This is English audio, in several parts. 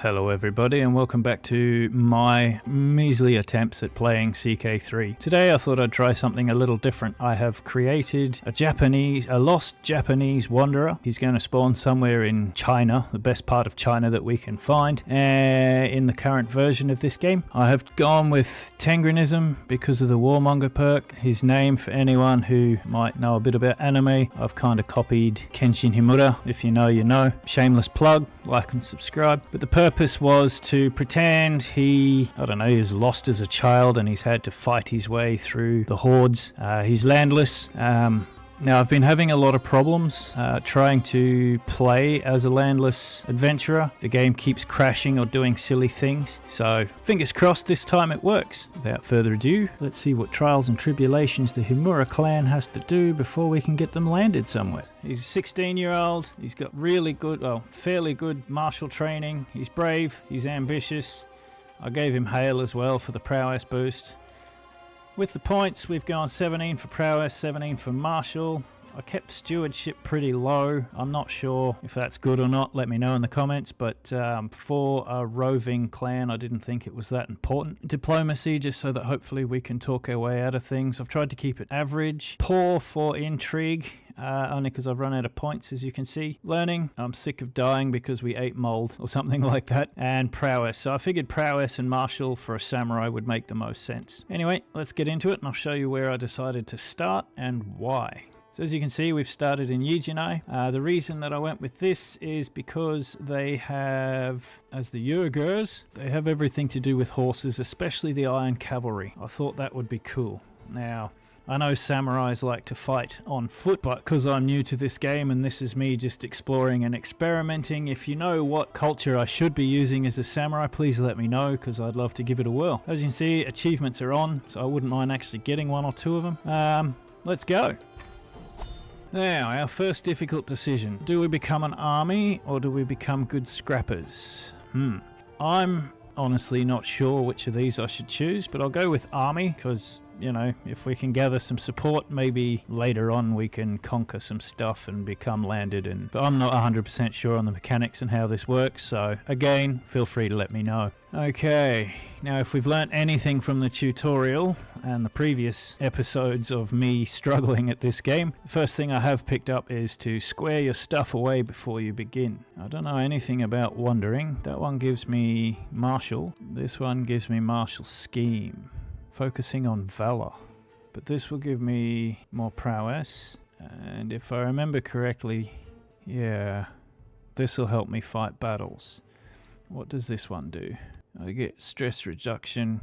Hello everybody and welcome back to my measly attempts at playing CK3. Today I thought I'd try something a little different. I have created a lost Japanese wanderer. He's going to spawn somewhere in China, the best part of China that we can find in the current version of this game. I have gone with Tengronism because of the Warmonger perk. His name, for anyone who might know a bit about anime, I've kind of copied Kenshin Himura. If you know, you know. Shameless plug, like and subscribe. But the purpose was to pretend he is lost as a child and he's had to fight his way through the hordes. He's landless. Now, I've been having a lot of problems trying to play as a landless adventurer. The game keeps crashing or doing silly things. So, fingers crossed this time it works. Without further ado, let's see what trials and tribulations the Himura clan has to do before we can get them landed somewhere. He's a 16-year-old. He's got fairly good martial training. He's brave. He's ambitious. I gave him Hail as well for the prowess boost. With the points, we've gone 17 for prowess, 17 for martial. I kept stewardship pretty low. I'm not sure if that's good or not. Let me know in the comments. But for a roving clan, I didn't think it was that important. Diplomacy, just so that hopefully we can talk our way out of things. I've tried to keep it average. Poor for intrigue. Only because I've run out of points, as you can see. Learning, I'm sick of dying because we ate mold or something like that. And prowess, so I figured prowess and martial for a samurai would make the most sense. Anyway, let's get into it and I'll show you where I decided to start and why. So as you can see, we've started in Yijinai. The reason that I went with this is because they have, as the Yurgurs, they have everything to do with horses, especially the Iron Cavalry. I thought that would be cool. Now, I know samurais like to fight on foot, but because I'm new to this game and this is me just exploring and experimenting, if you know what culture I should be using as a samurai, please let me know because I'd love to give it a whirl. As you can see, achievements are on, so I wouldn't mind actually getting one or two of them. Let's go. Now, our first difficult decision. Do we become an army or do we become good scrappers? I'm honestly not sure which of these I should choose, but I'll go with army because, you know, if we can gather some support, maybe later on we can conquer some stuff and become landed. But I'm not 100% sure on the mechanics and how this works, so again, feel free to let me know. Okay, now if we've learnt anything from the tutorial and the previous episodes of me struggling at this game, the first thing I have picked up is to square your stuff away before you begin. I don't know anything about wandering. That one gives me martial. This one gives me martial scheme. Focusing on valor, but this will give me more prowess, and if I remember correctly, yeah, this will help me fight battles. What does this one do? I get stress reduction,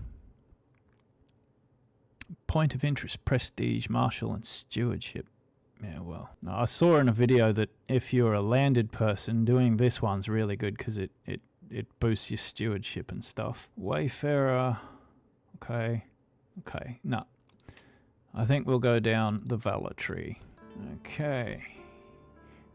point of interest, prestige, martial, and stewardship. Yeah, well, now, I saw in a video that if you're a landed person, doing this one's really good because it boosts your stewardship and stuff. Wayfarer, okay. Okay, no. I think we'll go down the valor tree. Okay.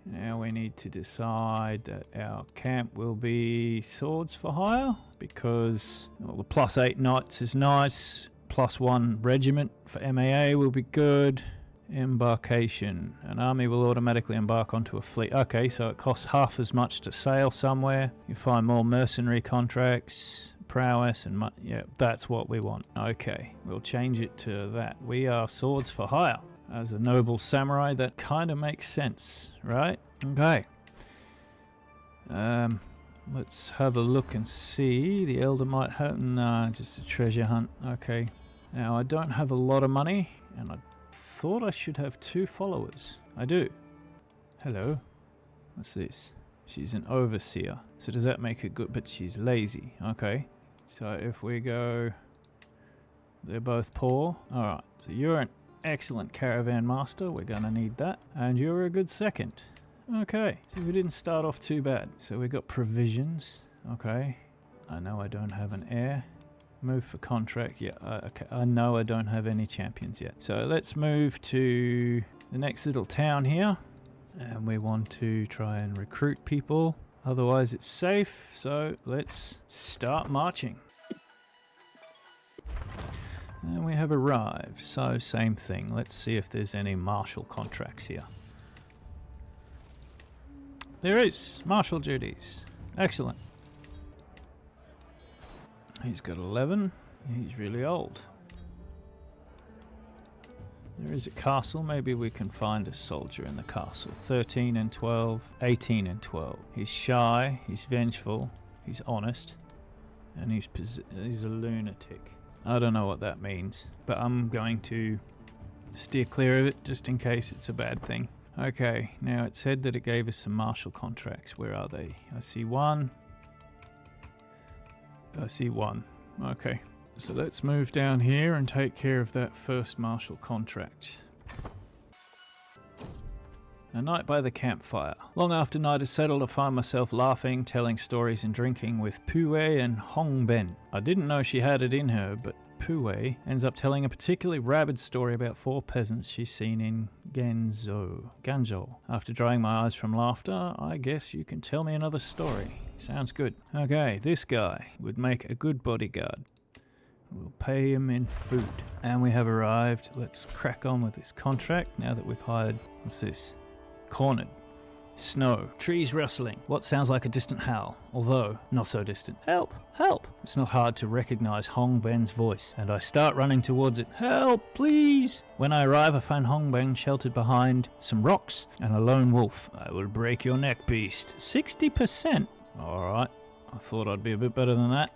Now we need to decide that our camp will be swords for hire because the +8 knights is nice. +1 regiment for MAA will be good. Embarkation. An army will automatically embark onto a fleet. Okay, so it costs half as much to sail somewhere. You find more mercenary contracts. Prowess and yeah, that's what we want. Okay, we'll change it to that. We are swords for hire. As a noble samurai, that kind of makes sense, right? Okay. Let's have a look and see. The elder might have... Nah, just a treasure hunt. Okay. Now, I don't have a lot of money, and I thought I should have 2 followers. I do. Hello. What's this? She's an overseer. So does that make her good? But she's lazy. Okay. So if we go... They're both poor. Alright. So you're an excellent caravan master. We're going to need that. And you're a good second. Okay. So we didn't start off too bad. So we got provisions. Okay. I know I don't have an heir. Move for contract. Yeah. Okay. I know I don't have any champions yet. So let's move to the next little town here. And we want to try and recruit people. Otherwise it's safe, so let's start marching. And we have arrived, so same thing. Let's see if there's any martial contracts here. There is. Martial duties. Excellent. He's got 11. He's really old. There is a castle. Maybe we can find a soldier in the castle. 13 and 12. 18 and 12. He's shy. He's vengeful. He's honest. And he's a lunatic. I don't know what that means, but I'm going to steer clear of it just in case it's a bad thing. Okay, now it said that it gave us some martial contracts. Where are they? I see one. I see one. Okay, so let's move down here and take care of that first martial contract. A night by the campfire. Long after night has settled, I find myself laughing, telling stories and drinking with Pue and Hongben. I didn't know she had it in her, but Pue ends up telling a particularly rabid story about 4 peasants she's seen in Ganzhou. After drying my eyes from laughter, I guess you can tell me another story. Sounds good. Okay, this guy would make a good bodyguard. We'll pay him in food. And we have arrived. Let's crack on with this contract now that we've hired... What's this? Cornered. Snow. Trees rustling. What sounds like a distant howl, although not so distant. Help! Help! It's not hard to recognize Hong Ben's voice, and I start running towards it. Help, please! When I arrive, I find Hong Ben sheltered behind some rocks and a lone wolf. I will break your neck, beast. 60%! Alright, I thought I'd be a bit better than that.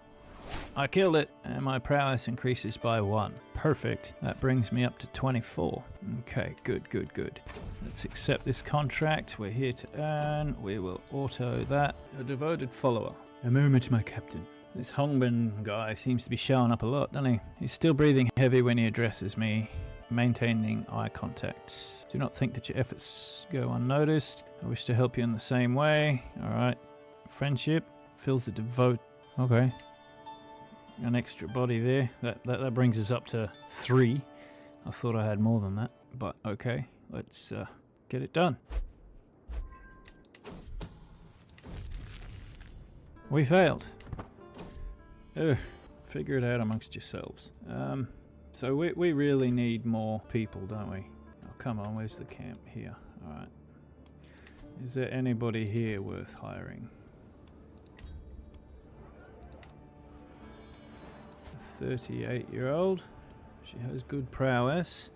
I killed it, and my prowess increases by 1. Perfect. That brings me up to 24. Okay, good. Let's accept this contract. We're here to earn. We will auto that. A devoted follower. A moment, my captain. This Hongben guy seems to be showing up a lot, doesn't he? He's still breathing heavy when he addresses me, maintaining eye contact. Do not think that your efforts go unnoticed. I wish to help you in the same way. Alright. Friendship. Fills the devote. Okay. An extra body there. That brings us up to 3. I thought I had more than that, but okay. Let's get it done. We failed. Figure it out amongst yourselves. So we really need more people, don't we? Oh, come on, where's the camp? Here. Alright. Is there anybody here worth hiring? 38-year-old. She has good prowess.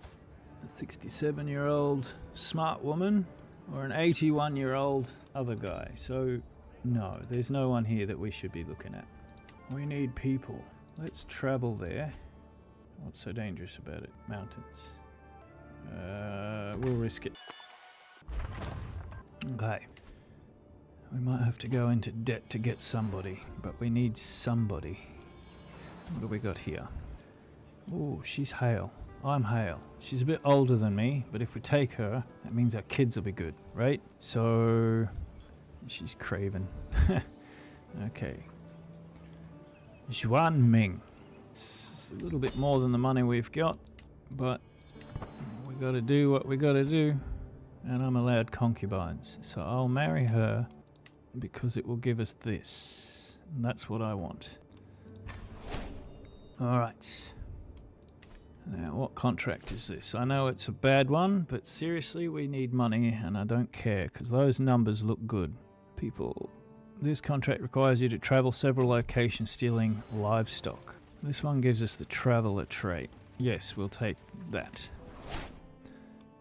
A 67-year-old smart woman, or an 81-year-old other guy. So no, there's no one here that we should be looking at. We need people. Let's travel there. What's so dangerous about it? Mountains. We'll risk it. Okay. We might have to go into debt to get somebody, but we need somebody. What do we got here? Oh, she's hale. I'm hale. She's a bit older than me, but if we take her, that means our kids will be good, right? So, she's craven. Okay. Xuan Ming. It's a little bit more than the money we've got, but we gotta do what we gotta do. And I'm allowed concubines, so I'll marry her because it will give us this. And that's what I want. Alright. Now, what contract is this? I know it's a bad one, but seriously, we need money, and I don't care, because those numbers look good. People, this contract requires you to travel several locations stealing livestock. This one gives us the traveller trait. Yes, we'll take that.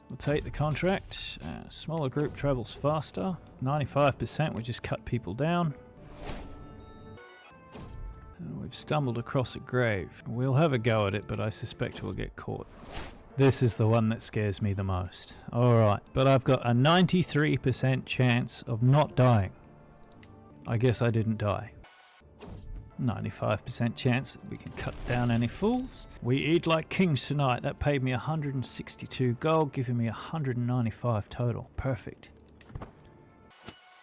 We'll take the contract. Smaller group travels faster. 95%, we just cut people down. We've stumbled across a grave. We'll have a go at it, but I suspect we'll get caught. This is the one that scares me the most. Alright, but I've got a 93% chance of not dying. I guess I didn't die. 95% chance that we can cut down any fools. We eat like kings tonight. That paid me 162 gold, giving me 195 total. Perfect.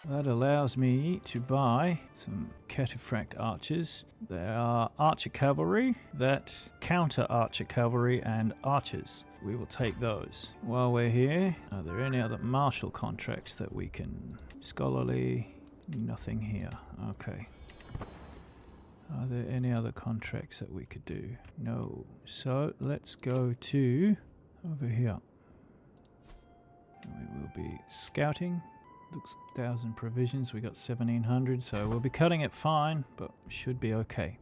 That allows me to buy some cataphract archers. There are archer cavalry that counter archer cavalry and archers. We will take those. While we're here, are there any other martial contracts that we can... Scholarly, nothing here. Okay. Are there any other contracts that we could do? No. So let's go to over here. We will be scouting. Looks 1,000 provisions. We got 1,700, so we'll be cutting it fine, but should be okay.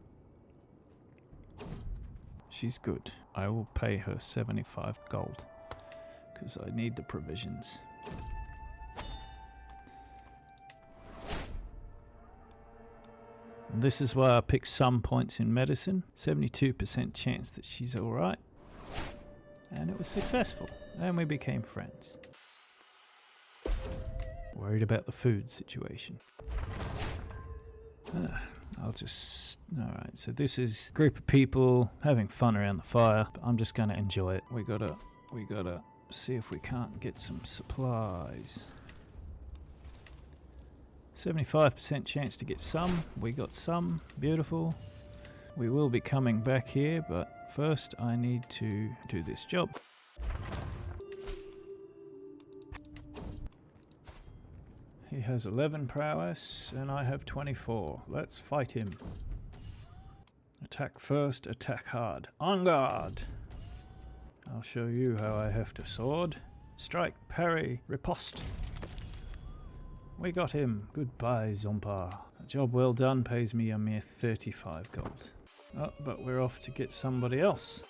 She's good. I will pay her 75 gold because I need the provisions. And this is why I picked some points in medicine. 72% chance that she's alright. And it was successful. And we became friends. Worried about the food situation. I'll just... Alright, so this is a group of people having fun around the fire. But I'm just going to enjoy it. We gotta see if we can't get some supplies. 75% chance to get some. We got some. Beautiful. We will be coming back here, but first I need to do this job. He has 11 prowess and I have 24. Let's fight him. Attack first, attack hard. On guard! I'll show you how I heft a sword. Strike, parry, riposte. We got him. Goodbye, Zompa. A job well done pays me a mere 35 gold. Oh, but we're off to get somebody else.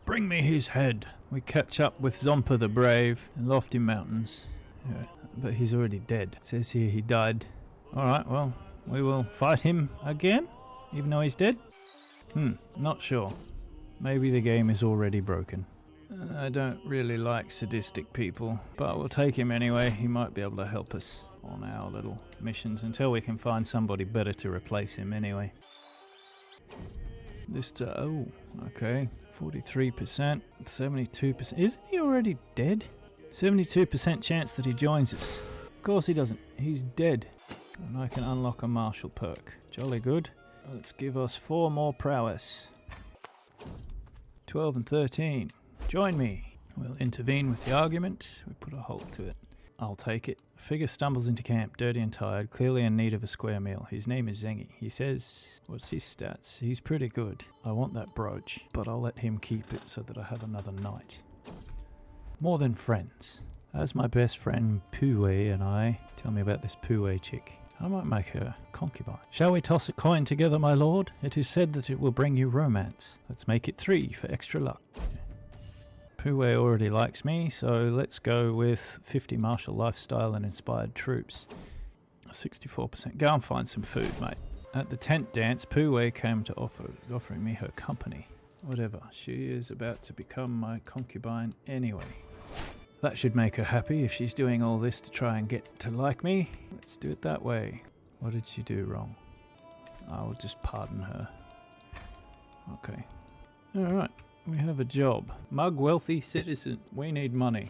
Bring me his head. We catch up with Zompa the Brave in Lofty Mountains. Yeah, but he's already dead. It says here he died. Alright, well, we will fight him again, even though he's dead? Not sure. Maybe the game is already broken. I don't really like sadistic people, but we'll take him anyway. He might be able to help us on our little missions until we can find somebody better to replace him anyway. Oh, okay. 43%, 72%. Isn't he already dead? 72% chance that he joins us. Of course he doesn't. He's dead. And I can unlock a martial perk. Jolly good. Let's give us 4 more prowess. 12 and 13. Join me. We'll intervene with the argument. We put a halt to it. I'll take it. A figure stumbles into camp, dirty and tired, clearly in need of a square meal. His name is Zengi. He says, what's his stats? He's pretty good. I want that brooch, but I'll let him keep it so that I have another night. More than friends. As my best friend Puwei and I, tell me about this Puwei chick. I might make her concubine. Shall we toss a coin together, my lord? It is said that it will bring you romance. Let's make it 3 for extra luck. Puwei already likes me, so let's go with 50 martial lifestyle and inspired troops. 64%. Go and find some food, mate. At the tent dance, Puwei came to offering me her company. Whatever, she is about to become my concubine anyway. That should make her happy if she's doing all this to try and get to like me. Let's do it that way. What did she do wrong? I'll just pardon her. Okay. Alright. We have a job. Mug wealthy citizen. We need money.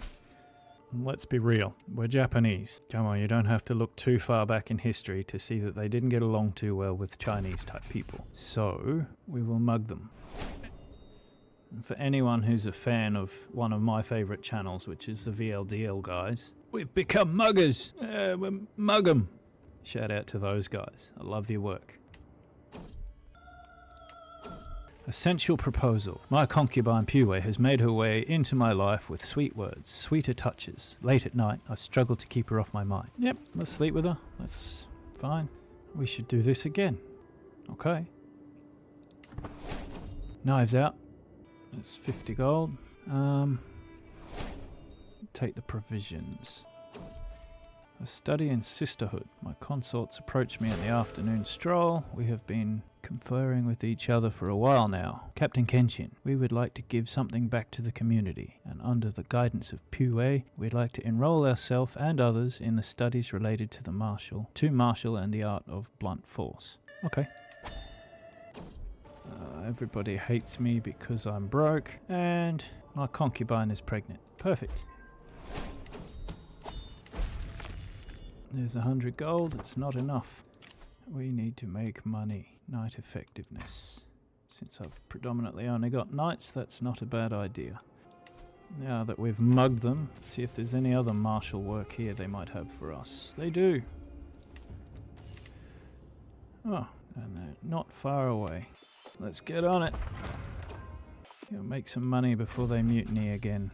Let's be real. We're Japanese. Come on, you don't have to look too far back in history to see that they didn't get along too well with Chinese type people. So, we will mug them. And for anyone who's a fan of one of my favourite channels, which is the VLDL guys, we've become muggers. We mug 'em. Shout out to those guys. I love your work. Essential proposal. My concubine Puwei has made her way into my life with sweet words, sweeter touches. Late at night, I struggle to keep her off my mind. Yep, let's sleep with her. That's fine. We should do this again. Okay. Knives out. That's 50 gold. Take the provisions. A study in sisterhood. My consorts approached me in the afternoon stroll. We have been conferring with each other for a while now. Captain Kenshin, we would like to give something back to the community, and under the guidance of Puwei, we'd like to enroll ourselves and others in the studies related to martial and the art of blunt force. Okay. Everybody hates me because I'm broke, and my concubine is pregnant. Perfect. There's 100 gold. It's not enough. We need to make money. Night effectiveness. Since I've predominantly only got knights, that's not a bad idea. Now that we've mugged them, let's see if there's any other martial work here they might have for us. They do. Oh, and they're not far away. Let's get on it. Gotta make some money before they mutiny again.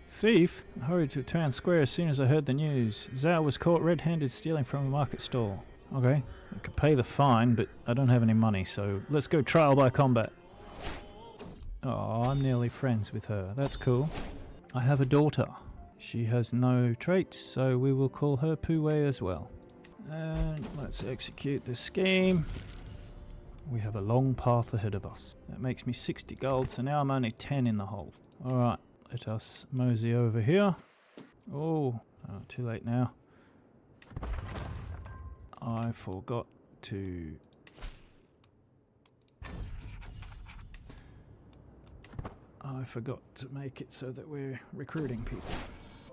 Thief! I hurried to a town square as soon as I heard the news. Zhao was caught red-handed stealing from a market stall. Okay, I could pay the fine, but I don't have any money, so let's go trial by combat. Oh, I'm nearly friends with her. That's cool. I have a daughter. She has no traits, so we will call her Pue as well. And let's execute this scheme. We have a long path ahead of us. That makes me 60 gold, so now I'm only 10 in the hole. Alright, let us mosey over here. Oh, too late now. I forgot to... make it so that we're recruiting people.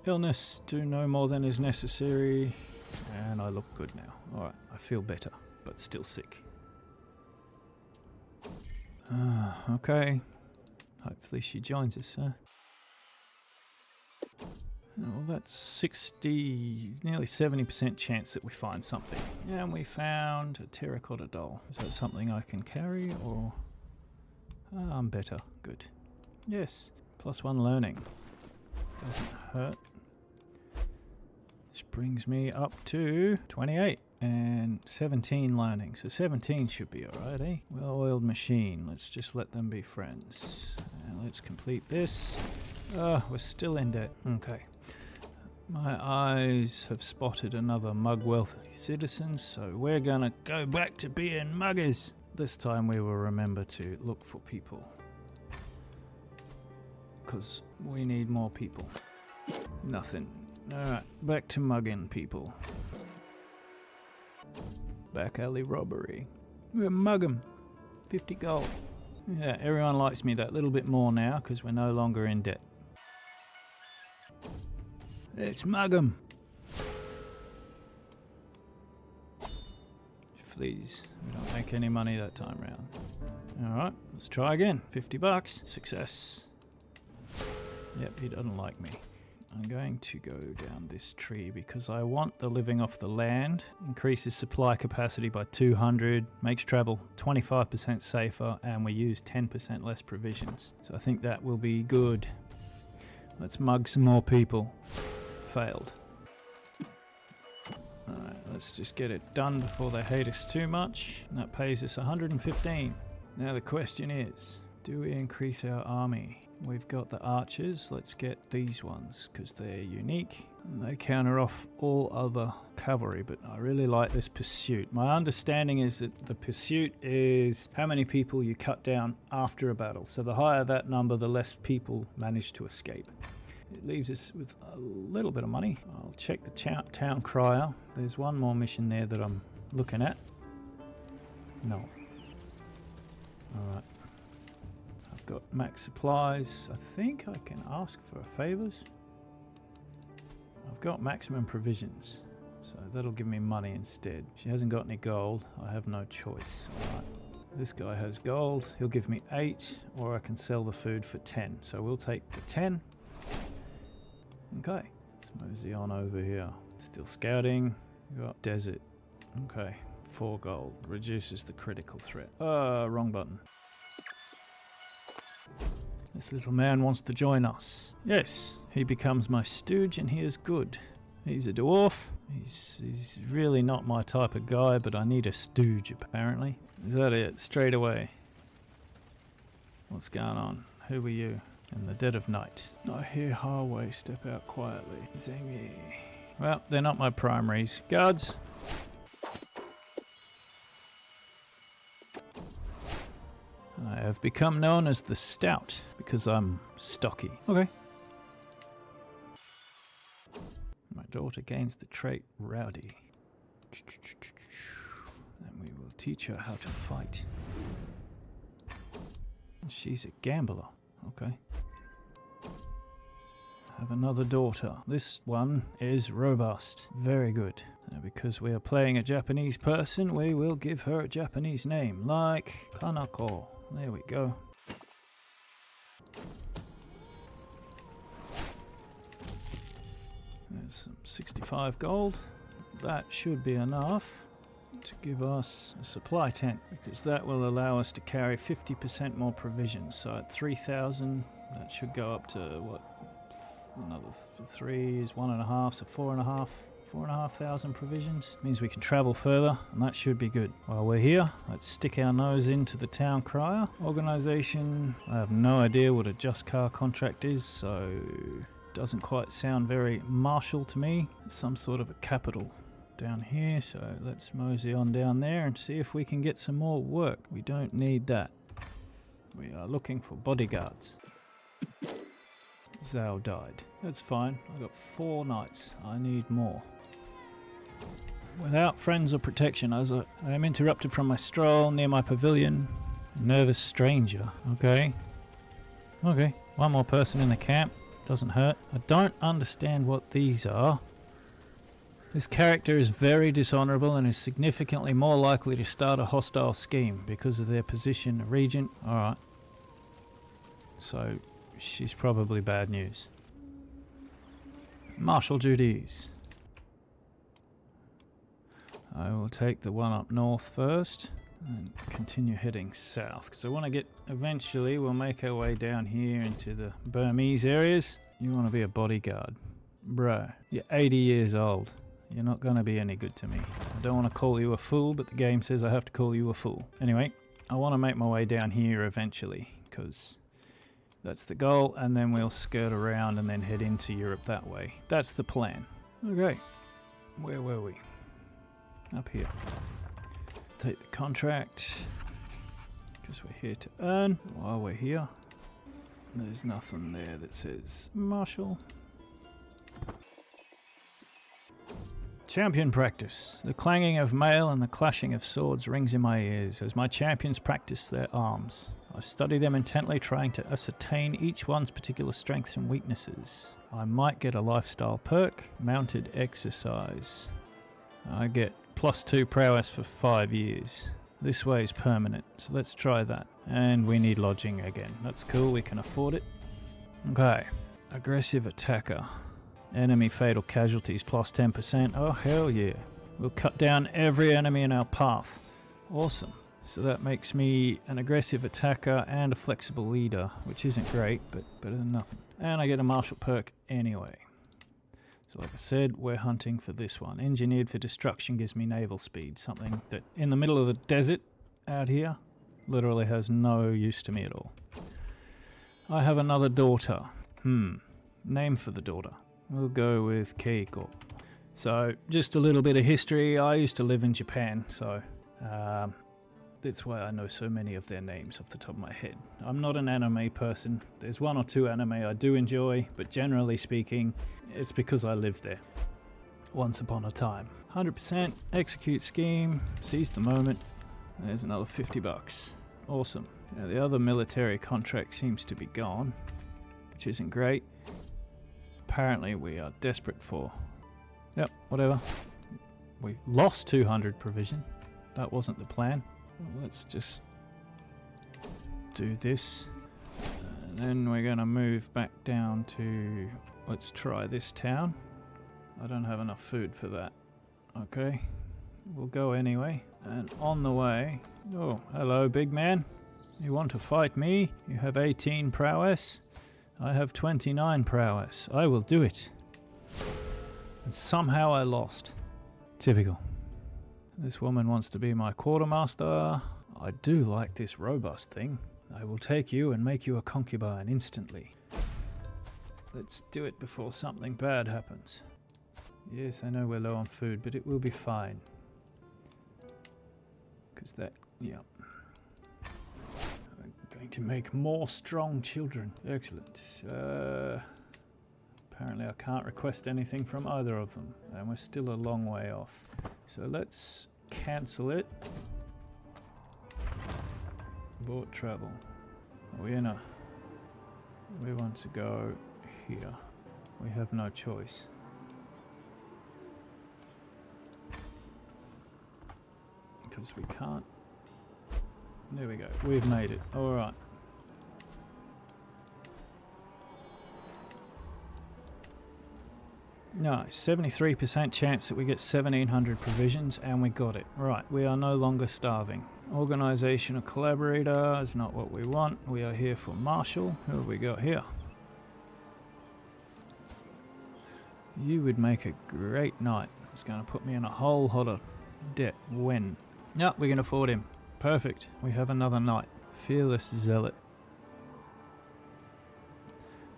Illness, do no more than is necessary. And I look good now. Alright, I feel better, but still sick. Okay. Hopefully she joins us, huh? Well, that's 60, nearly 70% chance that we find something. And we found a terracotta doll. Is that something I can carry, or... I'm better. Good. Yes. +1 learning. Doesn't hurt. Which brings me up to 28 and 17 learning. So 17 should be alright, eh? Well-oiled machine. Let's just let them be friends. And let's complete this. We're still in debt. Okay. My eyes have spotted another mug wealthy citizen, so we're gonna go back to being muggers. This time we will remember to look for people. Because we need more people. Nothing. Alright, back to mugging people. Back alley robbery. We'll mug 'em. 50 gold. Yeah, everyone likes me that little bit more now because we're no longer in debt. Let's mug 'em. Please, we don't make any money that time round. Alright, let's try again. 50 bucks. Success. Yep, he doesn't like me. I'm going to go down this tree because I want the living off the land. Increases supply capacity by 200, makes travel 25% safer, and we use 10% less provisions. So I think that will be good. Let's mug some more people. Failed. Alright, let's just get it done before they hate us too much. And that pays us 115. Now the question is, do we increase our army? We've got the archers. Let's get these ones because they're unique. And they counter off all other cavalry, but I really like this pursuit. My understanding is that the pursuit is how many people you cut down after a battle. So the higher that number, the less people manage to escape. It leaves us with a little bit of money. I'll check the town crier. There's one more mission there that I'm looking at. No. Alright. I've got max supplies. I think I can ask for favors. I've got maximum provisions, so that'll give me money instead. She hasn't got any gold. I have no choice. Alright. This guy has gold. He'll give me 8, or I can sell the food for 10. So we'll take the 10. Okay, let's mosey on over here. Still scouting. We've got desert. Okay, 4 gold. Reduces the critical threat. Wrong button. This little man wants to join us. Yes, he becomes my stooge and he is good. He's a dwarf. He's really not my type of guy, but I need a stooge apparently. Is that it? Straight away. What's going on? Who are you? In the dead of night. I hear Harway step out quietly. Zingy. Well, they're not my primaries. Guards! I have become known as the Stout because I'm stocky. Okay. My daughter gains the trait Rowdy. And we will teach her how to fight. She's a gambler. Okay. Have another daughter. This one is robust. Very good. Now, because we are playing a Japanese person, we will give her a Japanese name, like Kanako. There we go. There's some 65 gold. That should be enough to give us a supply tent, because that will allow us to carry 50% more provisions. So at 3,000, that should go up to what? Another 3 is 1.5, so 4.5. 4,500 provisions. Means we can travel further, and that should be good. While we're here, let's stick our nose into the town crier. Organisation, I have no idea what a just car contract is, so doesn't quite sound very martial to me. Some sort of a capital down here, so let's mosey on down there and see if we can get some more work. We don't need that. We are looking for bodyguards. Zhao died. That's fine. I got 4 knights. I need more. Without friends or protection, as I am interrupted from my stroll near my pavilion. A nervous stranger. Okay. Okay. One more person in the camp. Doesn't hurt. I don't understand what these are. This character is very dishonourable and is significantly more likely to start a hostile scheme because of their position. Regent. Alright. So, she's probably bad news. Martial duties. I will take the one up north first and continue heading south because I want to get, eventually we'll make our way down here into the Burmese areas. You want to be a bodyguard. Bro, you're 80 years old. You're not going to be any good to me. I don't want to call you a fool, but the game says I have to call you a fool. Anyway, I want to make my way down here eventually because that's the goal, and then we'll skirt around and then head into Europe that way. That's the plan. Okay, where were we? Up here. Take the contract because we're here to earn. While we're here, there's nothing there that says martial. Champion practice. The clanging of mail and the clashing of swords rings in my ears as my champions practice their arms. I study them intently, trying to ascertain each one's particular strengths and weaknesses. I might get a lifestyle perk. Mounted exercise. I get +2 prowess for 5 years. This way is permanent, so let's try that. And we need lodging again. That's cool, we can afford it. Okay. Aggressive attacker. Enemy fatal casualties +10%. Oh, hell yeah. We'll cut down every enemy in our path. Awesome. So that makes me an aggressive attacker and a flexible leader, which isn't great, but better than nothing. And I get a martial perk anyway. So like I said, we're hunting for this one. Engineered for destruction gives me naval speed, something that in the middle of the desert out here literally has no use to me at all. I have another daughter. Name for the daughter. We'll go with Keiko. So, just a little bit of history. I used to live in Japan, so that's why I know so many of their names off the top of my head. I'm not an anime person. There's 1 or 2 anime I do enjoy, but generally speaking, it's because I lived there once upon a time. 100% execute scheme, seize the moment. There's another $50. Awesome. Now, the other military contract seems to be gone, which isn't great. Apparently we are desperate for... Yep, whatever. We lost 200 provision. That wasn't the plan. Let's just do this. And then we're going to move back down to... Let's try this town. I don't have enough food for that. Okay. We'll go anyway. And on the way... Oh, hello, big man. You want to fight me? You have 18 prowess. I have 29 prowess. I will do it. And somehow I lost. Typical. This woman wants to be my quartermaster. I do like this robust thing. I will take you and make you a concubine instantly. Let's do it before something bad happens. Yes, I know we're low on food, but it will be fine. Because that, yeah. Going to make more strong children. Excellent. Apparently I can't request anything from either of them, and we're still a long way off. So let's cancel it. Abort travel. We want to go here. We have no choice. Because we can't. There we go. We've made it. Alright. Nice. 73% chance that we get 1,700 provisions, and we got it. Right. We are no longer starving. Organizational collaborator is not what we want. We are here for Marshall. Who have we got here? You would make a great knight. It's going to put me in a whole lot of debt. When? No, we can afford him. Perfect. We have another knight. Fearless Zealot.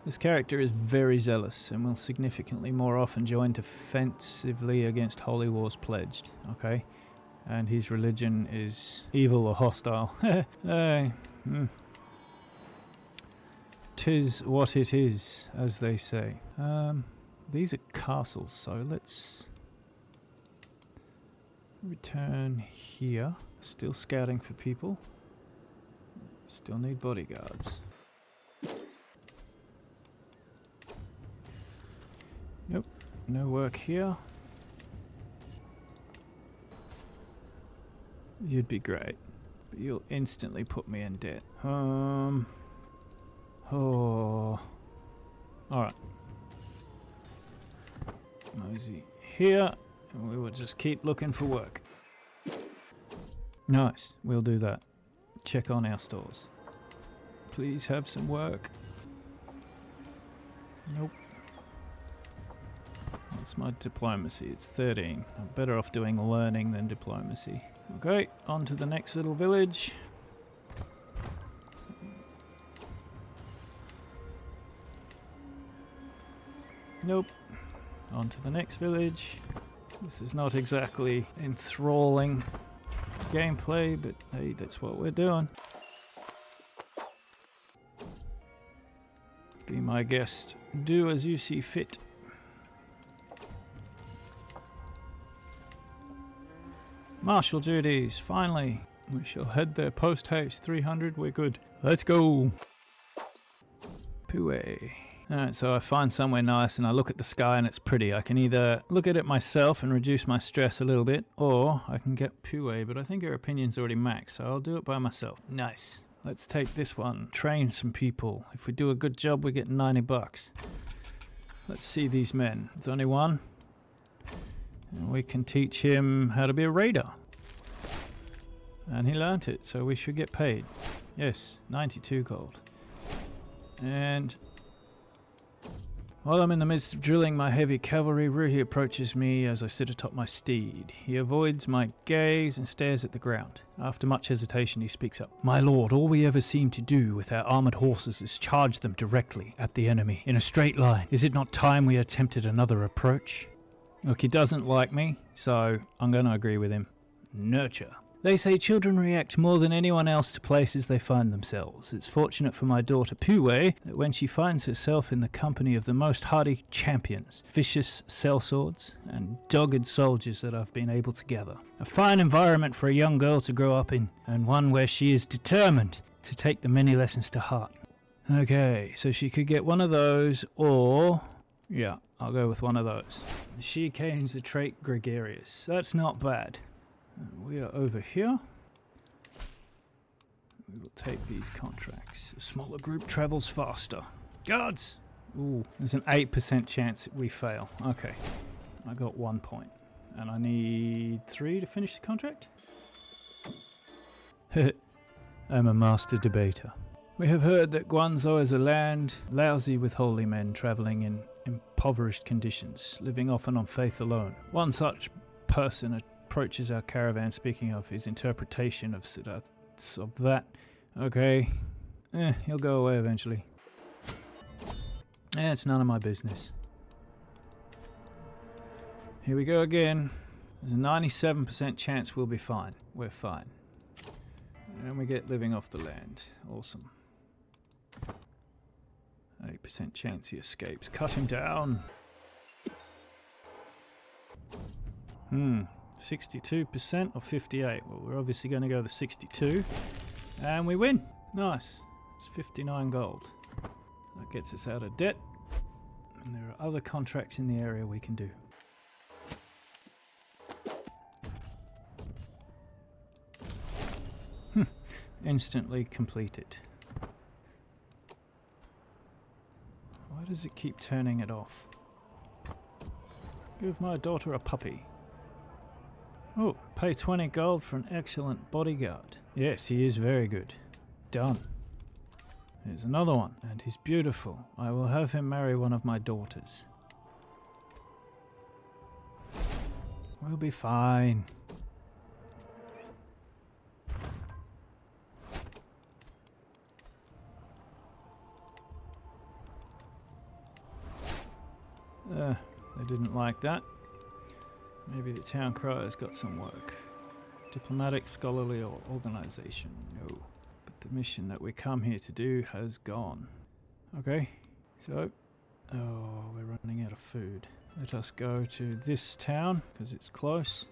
This character is very zealous and will significantly more often join defensively against holy wars pledged. Okay. And his religion is evil or hostile. Tis what it is, as they say. These are castles, so let's return here. Still scouting for people. Still need bodyguards. Nope, no work here. You'd be great, but you'll instantly put me in debt. Oh. Alright. Mosey here, and we will just keep looking for work. Nice, we'll do that. Check on our stores. Please have some work. Nope. What's my diplomacy? It's 13. I'm better off doing learning than diplomacy. Okay, on to the next little village. Nope. On to the next village. This is not exactly enthralling gameplay, but hey, that's what we're doing. Be my guest. Do as you see fit. Martial duties, finally. We shall head there post haste. 300, we're good. Let's go. Pue. Alright, so I find somewhere nice and I look at the sky and it's pretty. I can either look at it myself and reduce my stress a little bit, or I can get Pue, but I think her opinion's already maxed, so I'll do it by myself. Nice. Let's take this one. Train some people. If we do a good job, we get 90 bucks. Let's see these men. There's only one. And we can teach him how to be a raider. And he learnt it, so we should get paid. Yes, 92 gold. And while I'm in the midst of drilling my heavy cavalry, Ruhi approaches me as I sit atop my steed. He avoids my gaze and stares at the ground. After much hesitation, he speaks up. My lord, all we ever seem to do with our armoured horses is charge them directly at the enemy, in a straight line. Is it not time we attempted another approach? Look, he doesn't like me, so I'm going to agree with him. Nurture. They say children react more than anyone else to places they find themselves. It's fortunate for my daughter Pue that when she finds herself in the company of the most hardy champions, vicious sellswords, and dogged soldiers that I've been able to gather. A fine environment for a young girl to grow up in, and one where she is determined to take the many lessons to heart. Okay, so she could get one of those, or yeah, I'll go with one of those. She gains the trait gregarious. That's not bad. We are over here. We will take these contracts. A smaller group travels faster. Guards! Ooh, there's an 8% chance we fail. Okay, I got 1 point. And I need 3 to finish the contract? I'm a master debater. We have heard that Guangzhou is a land lousy with holy men travelling in impoverished conditions, living often on faith alone. One such person approaches our caravan, speaking of his interpretation of that. Okay, he'll go away eventually. It's none of my business. Here we go again. There's a 97% chance we'll be fine. We're fine. And we get living off the land. Awesome. 8% chance he escapes. Cut him down. 62% or 58? Well, we're obviously going to go the 62. And we win. Nice. It's 59 gold. That gets us out of debt. And there are other contracts in the area we can do. Instantly completed. Why does it keep turning it off? Give my daughter a puppy. Oh, pay 20 gold for an excellent bodyguard. Yes, he is very good. Done. Here's another one, and he's beautiful. I will have him marry one of my daughters. We'll be fine. They didn't like that. Maybe the town crier's got some work. Diplomatic, scholarly, or organization? No. But the mission that we come here to do has gone. Okay, so... Oh, we're running out of food. Let us go to this town, because it's close.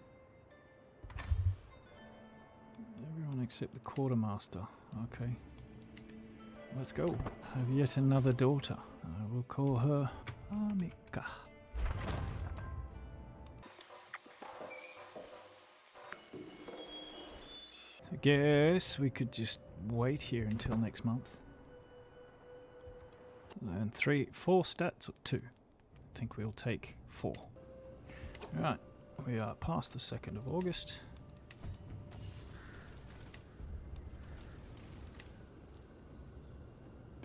Everyone except the quartermaster. Okay. Let's go. Have yet another daughter. I will call her Amika. So I guess we could just wait here until next month. Learn 4 stats or 2. I think we'll take 4. Right, we are past the 2nd of August.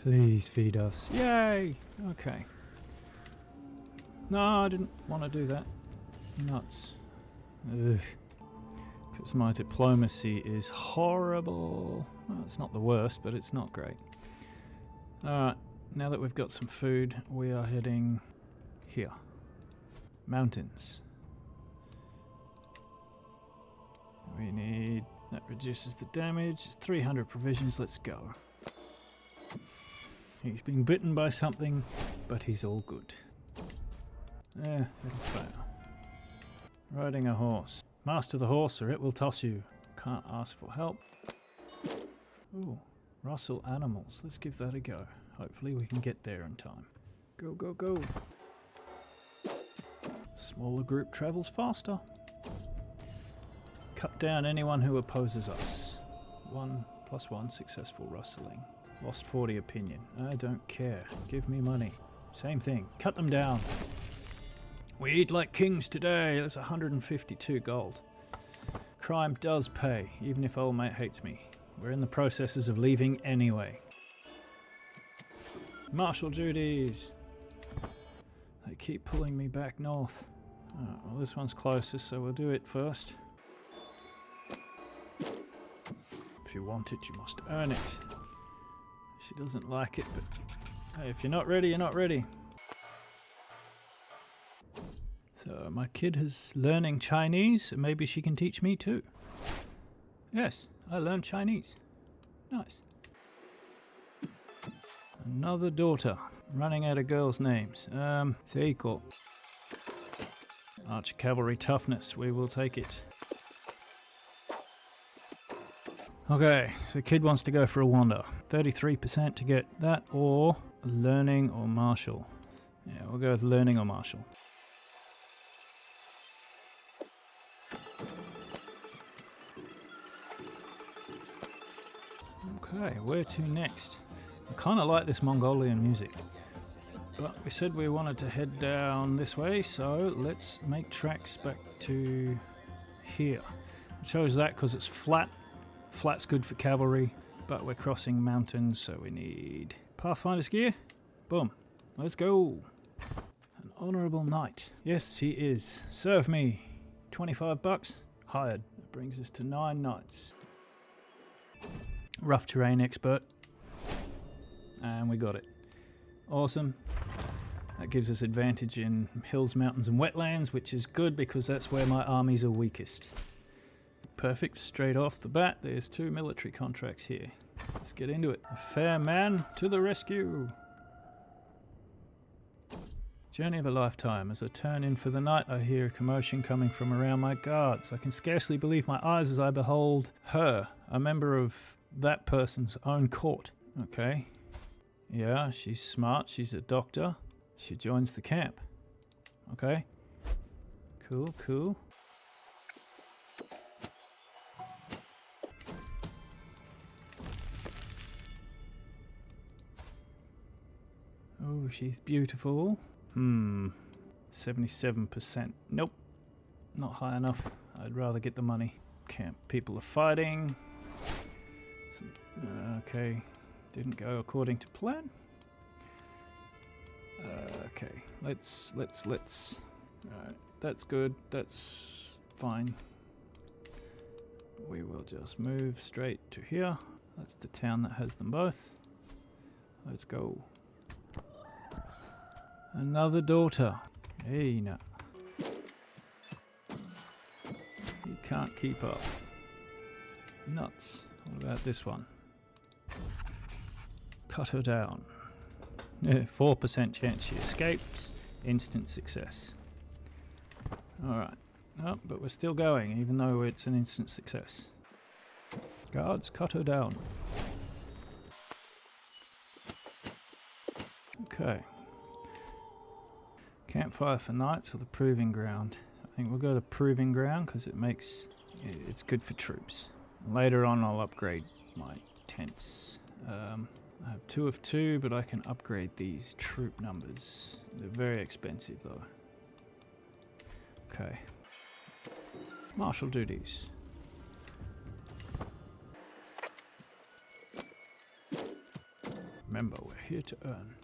Please feed us. Yay! Okay. No, I didn't want to do that. Nuts. Ugh. Because my diplomacy is horrible. Well, it's not the worst, but it's not great. Alright, now that we've got some food, we are heading here. Mountains. We need... that reduces the damage. It's 300 provisions. Let's go. He's been bitten by something, but he's all good. It'll fail. Riding a horse. Master the horse or it will toss you. Can't ask for help. Ooh, rustle animals. Let's give that a go. Hopefully we can get there in time. Go, go, go. Smaller group travels faster. Cut down anyone who opposes us. 1+1 successful rustling. Lost 40 opinion. I don't care. Give me money. Same thing. Cut them down. We eat like kings today. That's 152 gold. Crime does pay, even if old mate hates me. We're in the processes of leaving anyway. Martial duties. They keep pulling me back north. Oh, well, this one's closest, so we'll do it first. If you want it, you must earn it. She doesn't like it, but hey, if you're not ready, you're not ready. So my kid is learning Chinese, and maybe she can teach me too. Yes, I learned Chinese. Nice. Another daughter. Running out of girls' names. Seiko. Archer cavalry toughness. We will take it. Okay, so the kid wants to go for a wander. 33% to get that, or learning or martial. Yeah, we'll go with learning or martial. Okay, where to next? I kind of like this Mongolian music. But we said we wanted to head down this way, so let's make tracks back to here. I chose that because it's flat. Flat's good for cavalry, but we're crossing mountains, so we need Pathfinder's gear. Boom. Let's go. An honourable knight. Yes, he is. Serve me. 25 bucks. Hired. That brings us to 9 knights. Rough terrain expert. And we got it. Awesome. That gives us advantage in hills, mountains and wetlands, which is good because that's where my armies are weakest. Perfect, straight off the bat, there's 2 military contracts here. Let's get into it. A fair man to the rescue. Journey of a lifetime. As I turn in for the night, I hear a commotion coming from around my guards. I can scarcely believe my eyes as I behold her, a member of that person's own court. Okay. Yeah, she's smart, she's a doctor. She joins the camp. Okay. Cool, cool. Oh, she's beautiful. 77%. Nope. Not high enough. I'd rather get the money. Camp people are fighting. Okay. Didn't go according to plan. Okay. Let's. Alright. That's good. That's fine. We will just move straight to here. That's the town that has them both. Let's go. Another daughter. Hey, no. He can't keep up. Nuts. What about this one? Cut her down. 4% chance she escapes. Instant success. Alright. Oh, but we're still going, even though it's an instant success. Guards, cut her down. Okay. Campfire for knights or the proving ground? I think we'll go to proving ground because it's good for troops. Later on I'll upgrade my tents. I have 2 of 2, but I can upgrade these troop numbers. They're very expensive though. Okay. Martial duties. Remember, we're here to earn.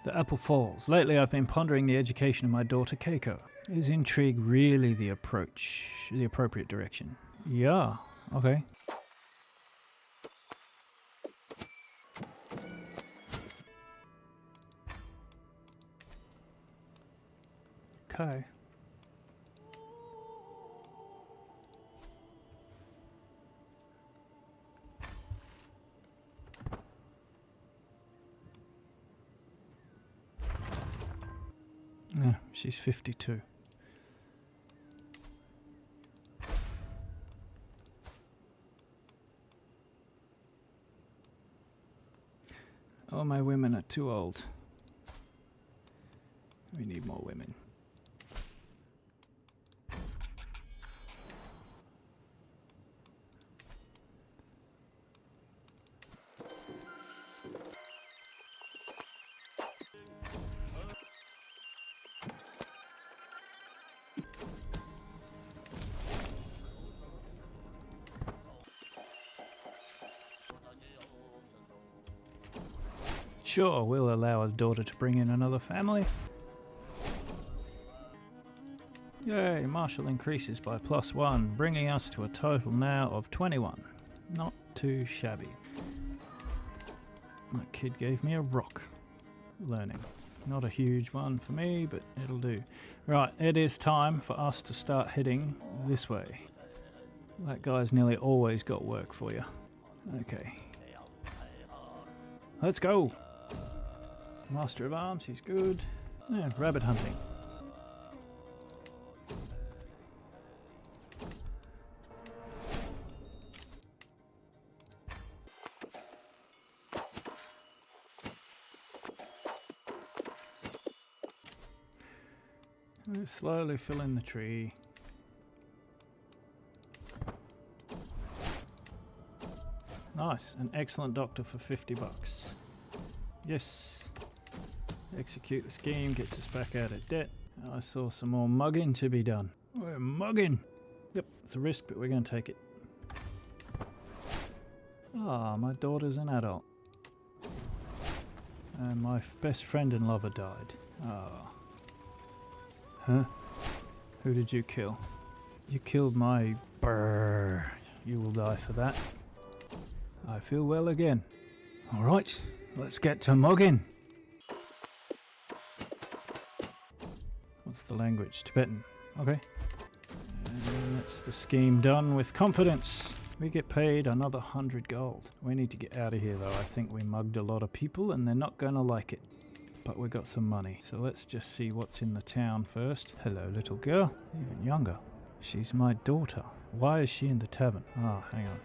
The apple falls. Lately I've been pondering the education of my daughter Keiko. Is intrigue really the appropriate direction? Yeah, okay. Okay. Yeah, she's 52. All my women are too old. We need more women. Sure, we'll allow our daughter to bring in another family. Yay, martial increases by +1, bringing us to a total now of 21. Not too shabby. My kid gave me a rock. Learning. Not a huge one for me, but it'll do. Right, it is time for us to start heading this way. That guy's nearly always got work for you. Okay. Let's go! Master of Arms, he's good. Yeah, rabbit hunting. We'll slowly fill in the tree. Nice, an excellent doctor for 50 bucks. Yes. Execute the scheme, gets us back out of debt. I saw some more mugging to be done. We're mugging! Yep, it's a risk, but we're going to take it. Ah, my daughter's an adult. And my best friend and lover died. Ah. Huh? Who did you kill? You killed my... Brrr. You will die for that. I feel well again. Alright, let's get to mugging. What's the language? Tibetan. Okay. And that's the scheme done with confidence. We get paid another 100 gold. We need to get out of here though. I think we mugged a lot of people and they're not going to like it. But we got some money. So let's just see what's in the town first. Hello, little girl. Even younger. She's my daughter. Why is she in the tavern? Ah, hang on.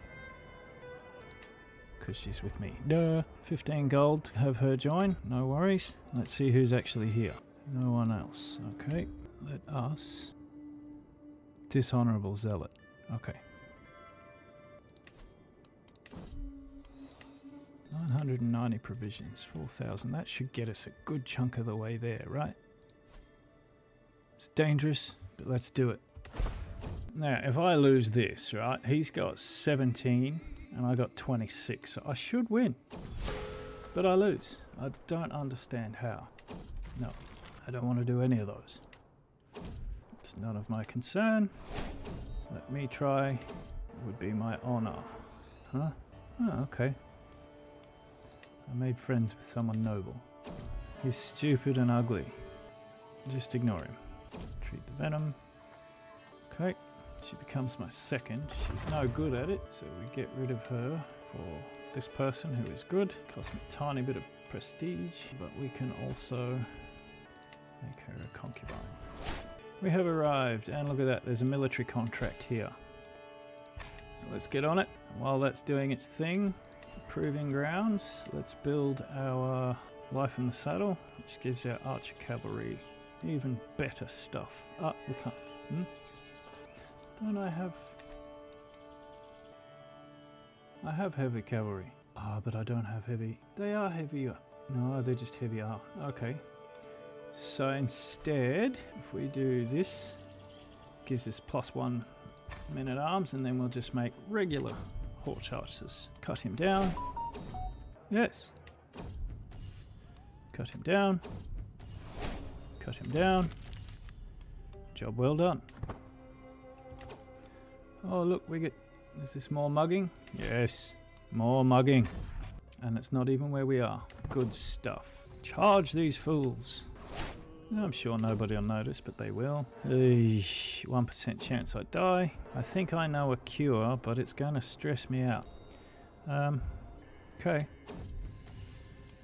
Because she's with me. Duh. 15 gold to have her join. No worries. Let's see who's actually here. No one else. Okay. Let us... Dishonorable zealot. Okay. 990 provisions. 4,000. That should get us a good chunk of the way there, right? It's dangerous, but let's do it. Now, if I lose this, right, he's got 17 and I got 26. So I should win. But I lose. I don't understand how. No. I don't want to do any of those. It's none of my concern. Let me try. It would be my honor. Huh? Oh, okay. I made friends with someone noble. He's stupid and ugly. Just ignore him. Treat the venom. Okay. She becomes my second. She's no good at it, so we get rid of her for this person who is good. Costs me a tiny bit of prestige, but we can also make her a concubine. We have arrived, and look at that, there's a military contract here. So let's get on it. While that's doing its thing, proving grounds, let's build our life in the saddle, which gives our archer cavalry even better stuff. Ah, we can't. Don't I have... I have heavy cavalry. Ah, but I don't have heavy. They are heavier. No, they're just heavier. Okay. So instead, if we do this, gives us +1 men at arms, and then we'll just make regular horse archers. Cut him down. Yes. Cut him down. Cut him down. Job well done. Oh look, we get... Is this more mugging? Yes, more mugging. And it's not even where we are. Good stuff. Charge these fools. I'm sure nobody will notice, but they will. 1% chance I die. I think I know a cure, but it's going to stress me out. Okay.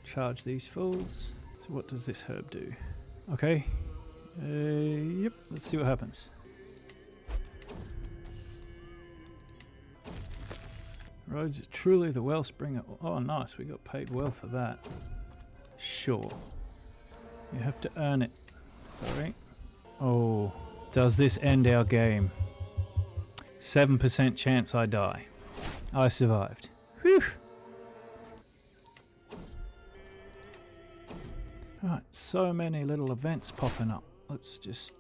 Charge these fools. So what does this herb do? Okay. Yep, let's see what happens. Roads are truly the wellspring of... Oh, nice, we got paid well for that. Sure. You have to earn it. Sorry. Oh, does this end our game? 7% chance I die. I survived. Whew. Right, so many little events popping up. Let's just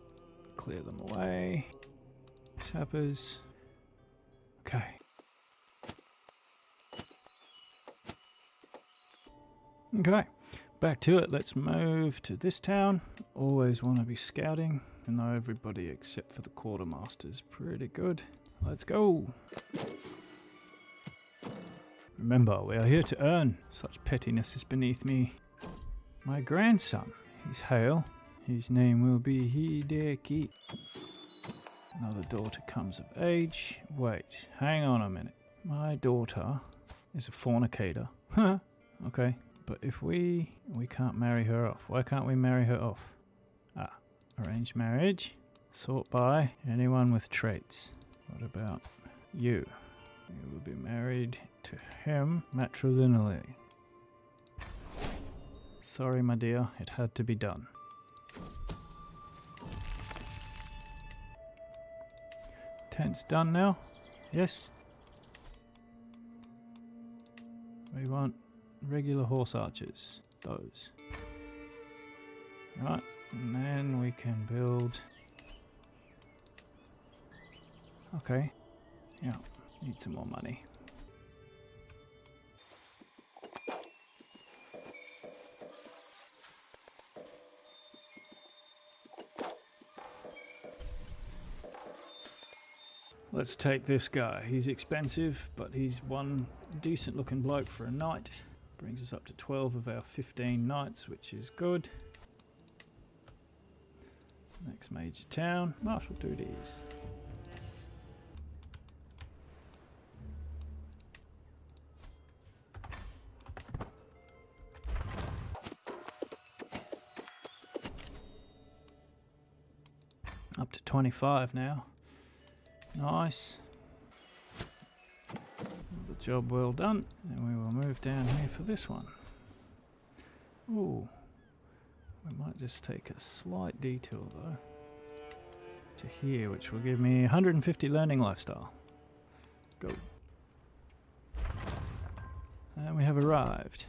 clear them away. Sappers. Okay. Okay, back to it. Let's move to this town. Always want to be scouting. I know everybody except for the quartermaster's pretty good. Let's go. Remember, we are here to earn. Such pettiness is beneath me. My grandson. He's hale. His name will be Hideki. Another daughter comes of age. Wait, hang on a minute. My daughter is a fornicator. Huh, okay. But if we can't marry her off. Why can't we marry her off? Ah, arranged marriage. Sort by anyone with traits. What about you? You will be married to him matrilineally. Sorry, my dear, it had to be done. Tent's done now? Yes? We want regular horse archers. Those. Right, and then we can build... Okay. Yeah, need some more money. Let's take this guy. He's expensive, but he's one decent looking bloke for a knight. Brings us up to 12 of our 15 knights, which is good. Next major town, martial duties. Up to 25 now. Nice. The job well done. And we will move down here for this one. Ooh. We might just take a slight detour though. To here, which will give me 150 learning lifestyle. Go. And we have arrived.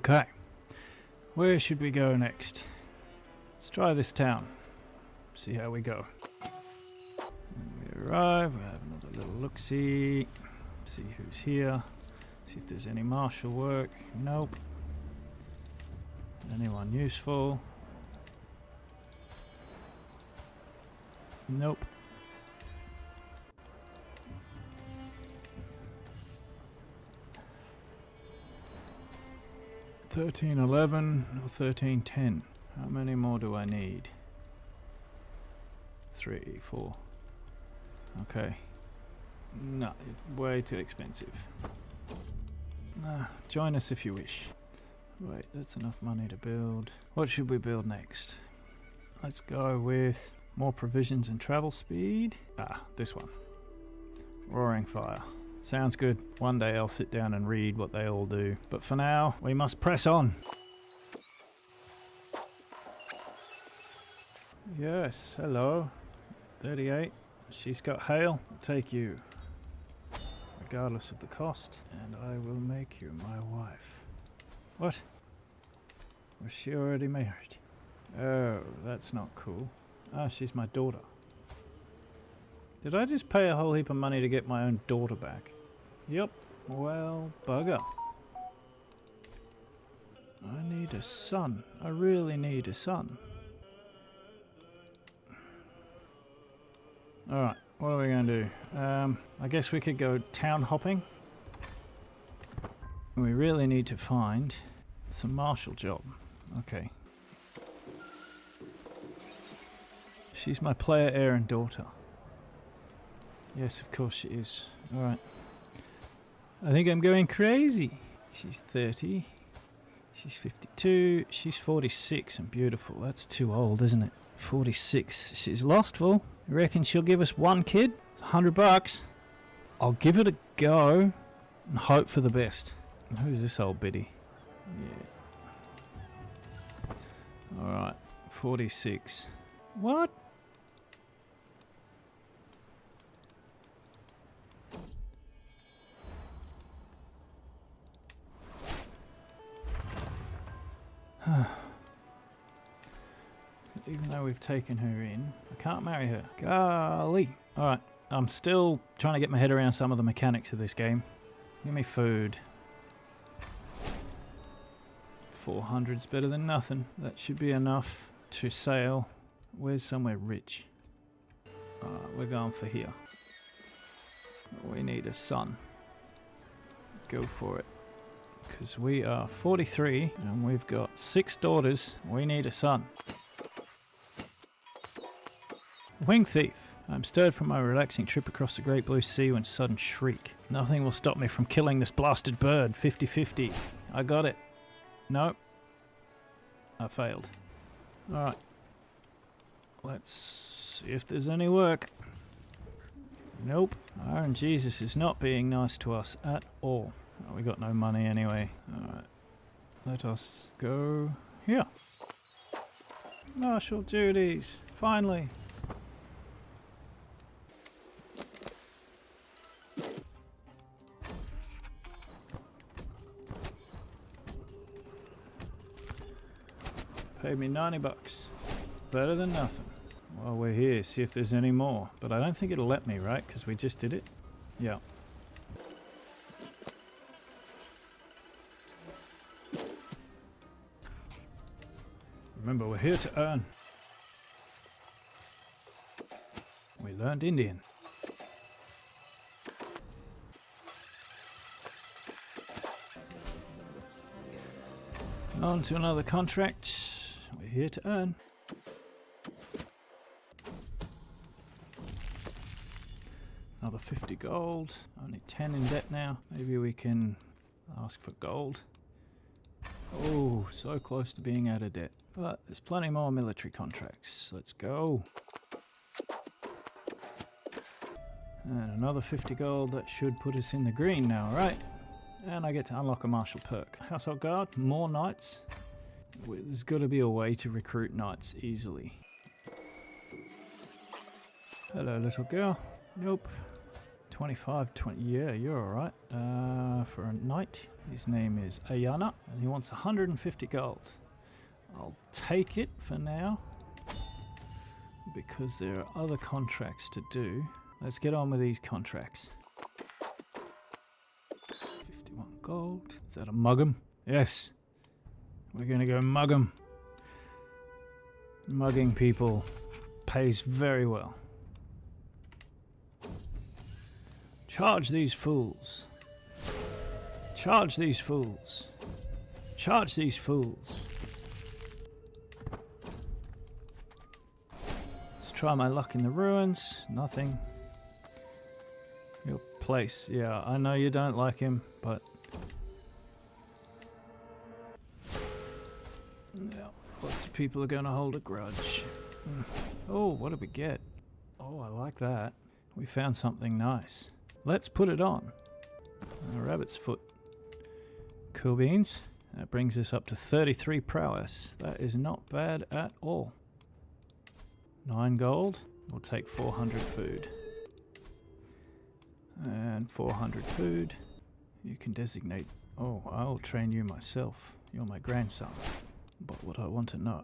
Okay. Where should we go next? Let's try this town. See how we go. When we arrive, we'll have another little look-see. See who's here. See if there's any martial work. Nope. Anyone useful? Nope. $13.11 or $13.10. How many more do I need? 3, 4. Okay. No, way too expensive. Join us if you wish. Wait, that's enough money to build. What should we build next? Let's go with more provisions and travel speed. This one. Roaring Fire. Sounds good. One day I'll sit down and read what they all do. But for now, we must press on. Yes, hello. 38. She's got hail. I'll take you. Regardless of the cost. And I will make you my wife. What? Was she already married? Oh, that's not cool. She's my daughter. Did I just pay a whole heap of money to get my own daughter back? Yep. Well, bugger. I need a son. I really need a son. Alright, what are we going to do? I guess we could go town hopping. We really need to find some martial job. Okay. She's my player heir and daughter. Yes, of course she is. Alright. I think I'm going crazy. She's 30. She's 52. She's 46 and beautiful. That's too old, isn't it? 46. She's lostful. You reckon she'll give us one kid? It's $100. I'll give it a go and hope for the best. And who's this old biddy? Yeah. Alright. 46. What? Even though we've taken her in, I can't marry her. Golly. Alright, I'm still trying to get my head around some of the mechanics of this game. Give me food. 400's better than nothing. That should be enough to sail. Where's somewhere rich? We're going for here. We need a son. Go for it. Because we are 43 and we've got 6 daughters. We need a son. Wing Thief. I'm stirred from my relaxing trip across the great blue sea when sudden shriek. Nothing will stop me from killing this blasted bird. 50-50. I got it. Nope. I failed. Alright. Let's see if there's any work. Nope. Iron Jesus is not being nice to us at all. Oh, we got no money anyway. Alright. Let us go here. Martial duties. Finally. Paid me $90. Better than nothing. While we're here, see if there's any more. But I don't think it'll let me, right? Because we just did it. Yeah. Remember, we're here to earn. We learned Indian. On to another contract. We're here to earn. Another 50 gold. Only 10 in debt now. Maybe we can ask for gold. Oh, so close to being out of debt. But there's plenty more military contracts. Let's go. And another 50 gold. That should put us in the green now, right? And I get to unlock a martial perk. Household guard, more knights. There's got to be a way to recruit knights easily. Hello, little girl. Nope. 25, 20, yeah, you're alright. For a knight, his name is Ayana, and he wants 150 gold. I'll take it for now, because there are other contracts to do. Let's get on with these contracts. 51 gold. Is that a mug 'em? Yes. We're gonna go mug 'em. Mugging people pays very well. Charge these fools. Charge these fools. Charge these fools. Let's try my luck in the ruins. Nothing. Your place. Yeah, I know you don't like him, but... yeah, lots of people are going to hold a grudge. Oh, what did we get? Oh, I like that. We found something nice. Let's put it on. A rabbit's foot. Cool beans. That brings us up to 33 prowess. That is not bad at all. 9 gold. We'll take 400 food. And 400 food. You can designate... oh, I'll train you myself. You're my grandson. But what I want to know...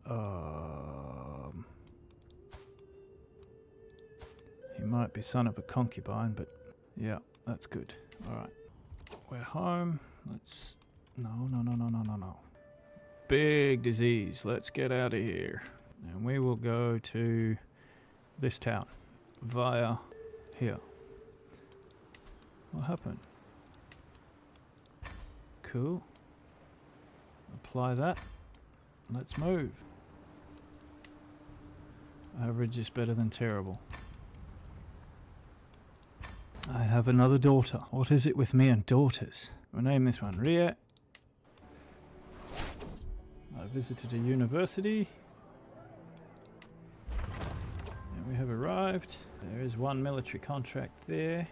he might be son of a concubine, but... yeah, that's good. Alright. We're home. Let's... No. Big disease. Let's get out of here. And we will go to this town. Via here. What happened? Cool. Apply that. Let's move. Average is better than terrible. I have another daughter. What is it with me and daughters? We'll name this one Ria. I visited a university. And we have arrived. There is one military contract there.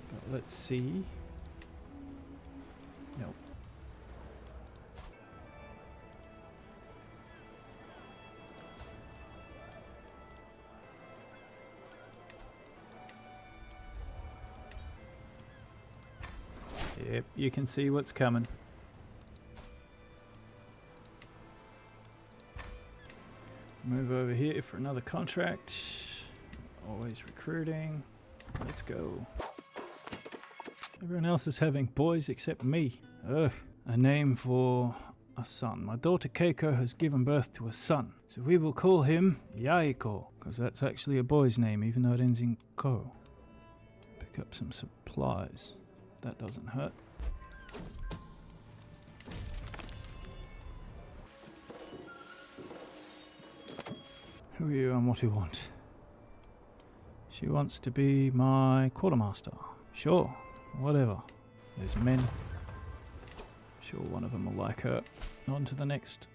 But let's see. Nope. Yep, you can see what's coming. Move over here for another contract. Always recruiting. Let's go. Everyone else is having boys except me. Ugh. A name for a son. My daughter Keiko has given birth to a son. So we will call him Yaiko. Because that's actually a boy's name, even though it ends in ko. Pick up some supplies. That doesn't hurt. Who are you and what do you want? She wants to be my quartermaster. Sure, whatever. There's men. Sure, one of them will like her. On to the next.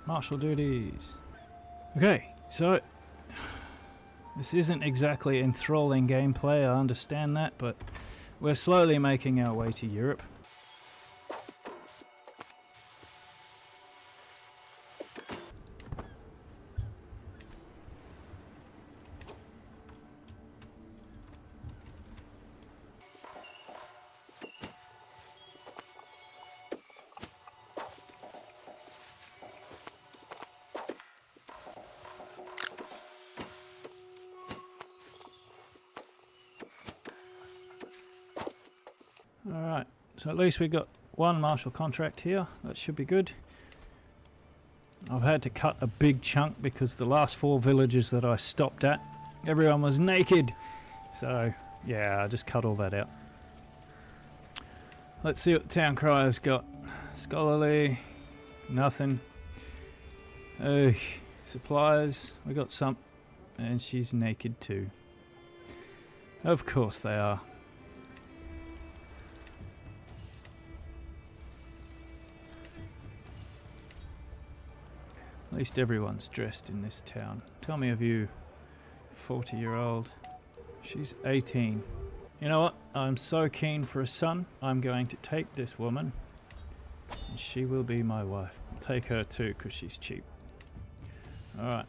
Martial duties. Okay, so this isn't exactly enthralling gameplay, I understand that, but we're slowly making our way to Europe. Alright, so at least we got one martial contract here. That should be good. I've had to cut a big chunk because the last 4 villages that I stopped at, everyone was naked. So, yeah, I just cut all that out. Let's see what the town crier's got. Scholarly, nothing. Supplies, we got some. And she's naked too. Of course they are. At least everyone's dressed in this town. Tell me of you, 40-year-old. She's 18. You know what? I'm so keen for a son. I'm going to take this woman and she will be my wife. I'll take her too, because she's cheap. Alright.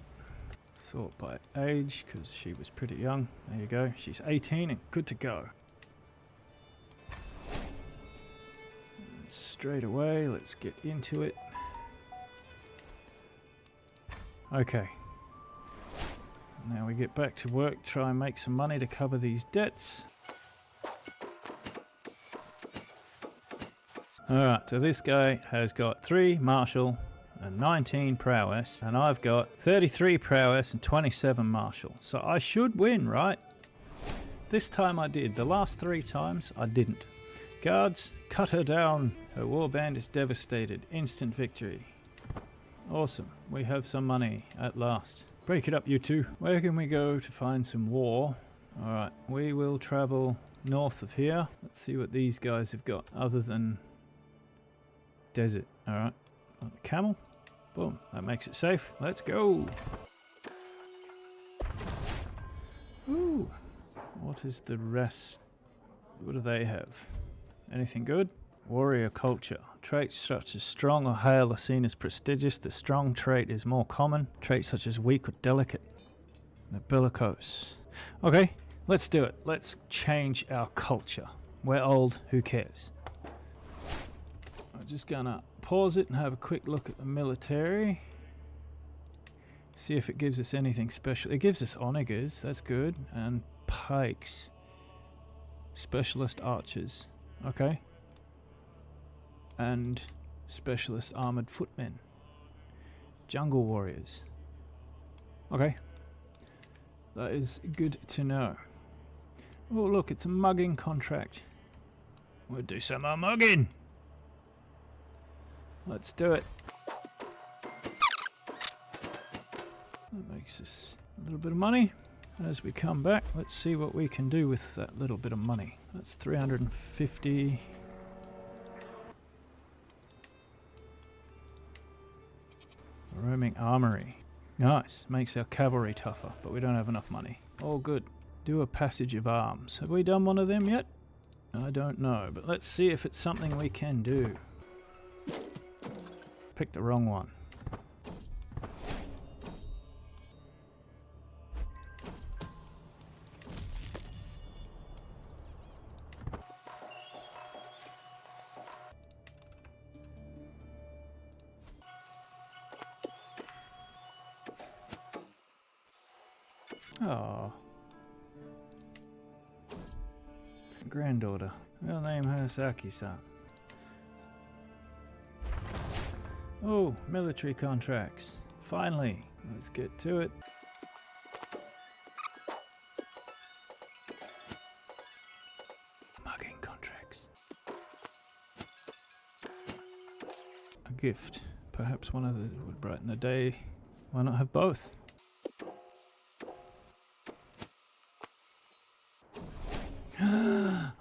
Sort by age, because she was pretty young. There you go. She's 18 and good to go. And straight away, let's get into it. Okay. Now we get back to work, try and make some money to cover these debts. Alright, so this guy has got 3 martial and 19 prowess, and I've got 33 prowess and 27 martial. So I should win, right? This time I did. The last 3 times I didn't. Guards, cut her down. Her warband is devastated. Instant victory. Awesome. We have some money at last. Break it up, you two. Where can we go to find some war? Alright, we will travel north of here. Let's see what these guys have got other than desert. Alright, on the camel. Boom, that makes it safe. Let's go. Ooh, what is the rest? What do they have? Anything good? Warrior culture. Traits such as strong or hale are seen as prestigious. The strong trait is more common. Traits such as weak or delicate. The bellicose. Okay, let's do it. Let's change our culture. We're old, who cares? I'm just gonna pause it and have a quick look at the military. See if it gives us anything special. It gives us onagers, that's good. And pikes. Specialist archers. Okay. And specialist armored footmen. Jungle warriors. Okay. That is good to know. Oh look, it's a mugging contract. We'll do some more mugging. Let's do it. That makes us a little bit of money. As we come back, let's see what we can do with that little bit of money. That's 350. Roaming armory. Nice. Makes our cavalry tougher, but we don't have enough money. All good. Do a passage of arms. Have we done one of them yet? I don't know, but let's see if it's something we can do. Picked the wrong one. Oh. Granddaughter. We'll name her Saki-san. Oh, military contracts. Finally. Let's get to it. Mugging contracts. A gift. Perhaps one of the would brighten the day. Why not have both?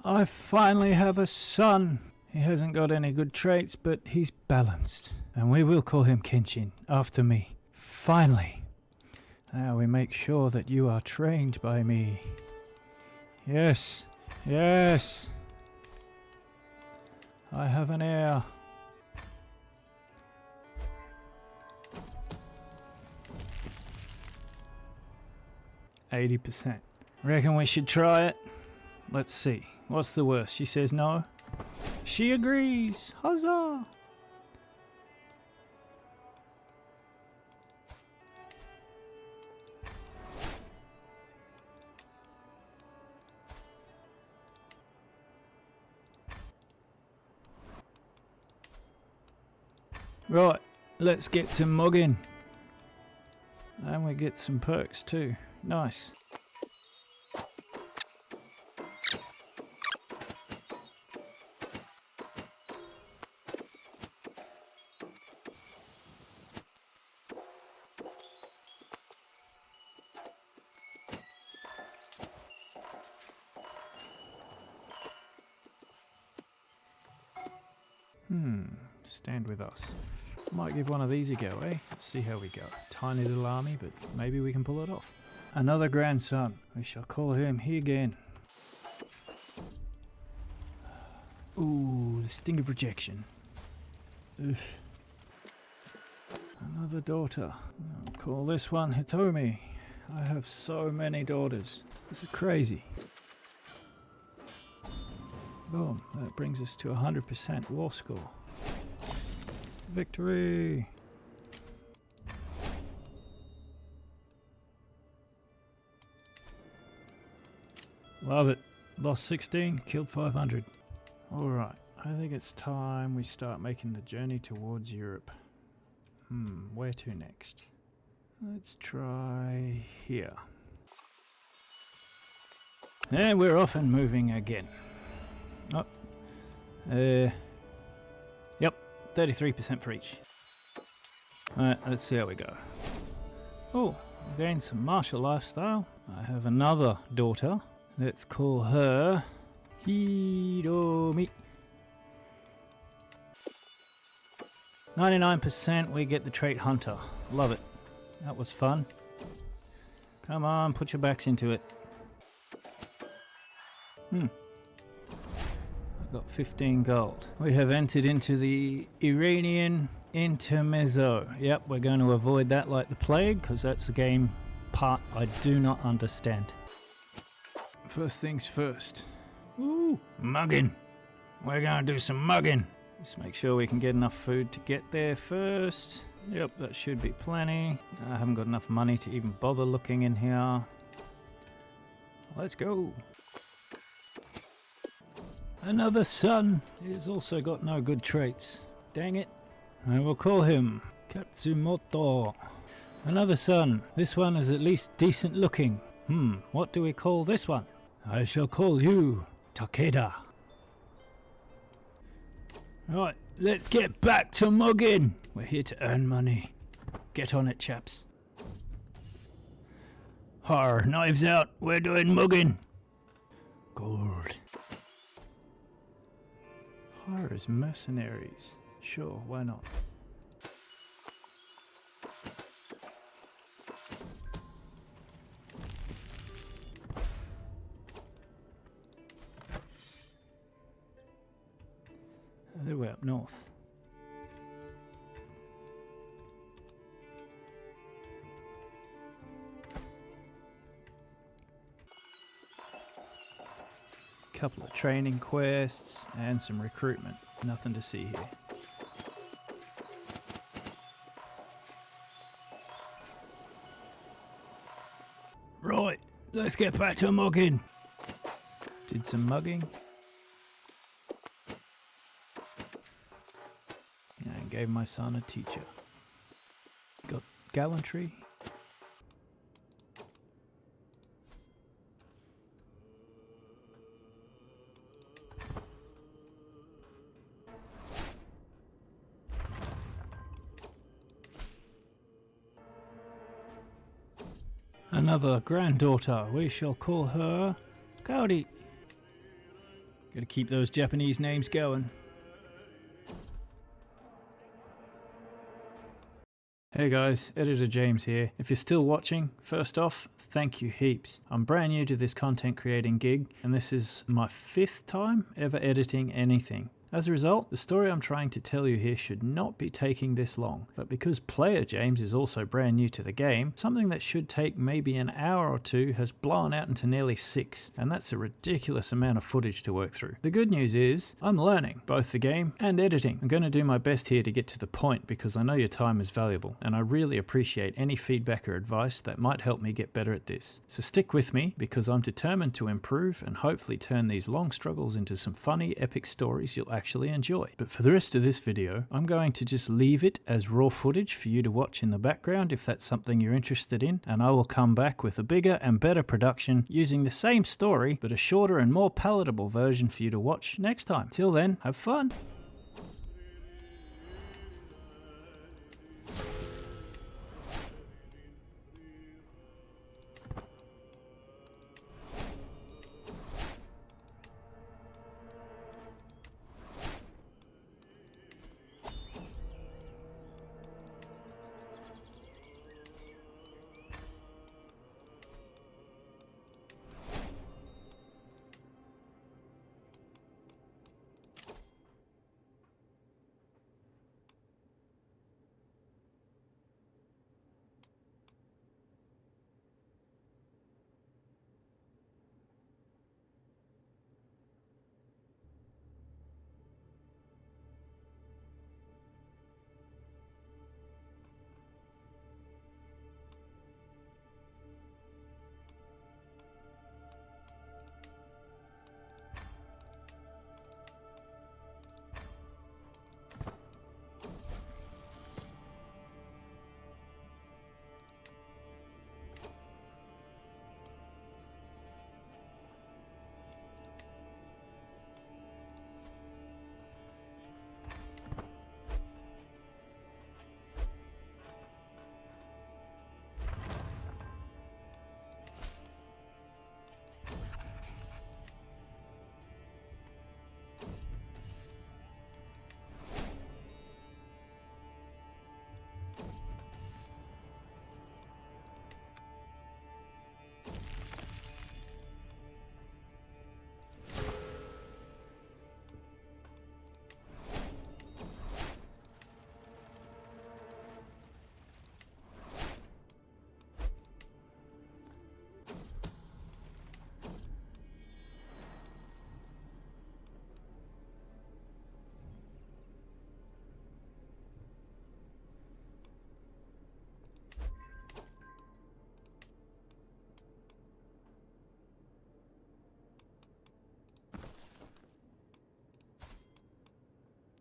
I finally have a son. He hasn't got any good traits, but he's balanced. And we will call him Kenshin, after me. Finally. Now we make sure that you are trained by me. Yes. Yes. I have an heir. %. Reckon we should try it? Let's see. What's the worst? She says no. She agrees. Huzzah! Right, let's get to mugging. And we get some perks too. Nice. Stand with us. Might give one of these a go, eh? Let's see how we go. Tiny little army, but maybe we can pull it off. Another grandson. We shall call him Higen. Ooh, the sting of rejection. Oof. Another daughter. I'll call this one Hitomi. I have so many daughters. This is crazy. Boom. That brings us to 100% war score. Victory! Love it. Lost 16, killed 500. Alright, I think it's time we start making the journey towards Europe. Where to next? Let's try here. And we're off and moving again. Oh. Yep, 33% for each. Alright, let's see how we go. Oh, gained some martial lifestyle. I have another daughter. Let's call her Hiromi. 99% we get the trait Hunter. Love it. That was fun. Come on, put your backs into it. I got 15 gold. We have entered into the Iranian Intermezzo. Yep, we're going to avoid that like the plague, because that's a game part I do not understand. First things first. Ooh, mugging. We're going to do some mugging. Just make sure we can get enough food to get there first. Yep, that should be plenty. I haven't got enough money to even bother looking in here. Let's go. Another son. He's also got no good traits. Dang it. I will call him Katsumoto. Another son. This one is at least decent looking. What do we call this one? I shall call you Takeda. Right, let's get back to mugging. We're here to earn money. Get on it, chaps. Har, knives out. We're doing mugging. Gold. Hire as mercenaries. Sure, why not? They're way up north. Couple of training quests and some recruitment. Nothing to see here. Right, let's get back to mugging. Did some mugging. And gave my son a teacher. Got gallantry. Another granddaughter. We shall call her Kaori. Gotta keep those Japanese names going. Hey guys, Editor James here. If you're still watching, first off, thank you heaps. I'm brand new to this content creating gig, and this is my 5th time ever editing anything. As a result, the story I'm trying to tell you here should not be taking this long, but because player James is also brand new to the game, something that should take maybe an hour or two has blown out into nearly 6, and that's a ridiculous amount of footage to work through. The good news is, I'm learning, both the game and editing. I'm going to do my best here to get to the point because I know your time is valuable, and I really appreciate any feedback or advice that might help me get better at this. So stick with me because I'm determined to improve and hopefully turn these long struggles into some funny, epic stories you'll actually enjoy. But for the rest of this video, I'm going to just leave it as raw footage for you to watch in the background if that's something you're interested in, and I will come back with a bigger and better production using the same story but a shorter and more palatable version for you to watch next time. Till then, have fun!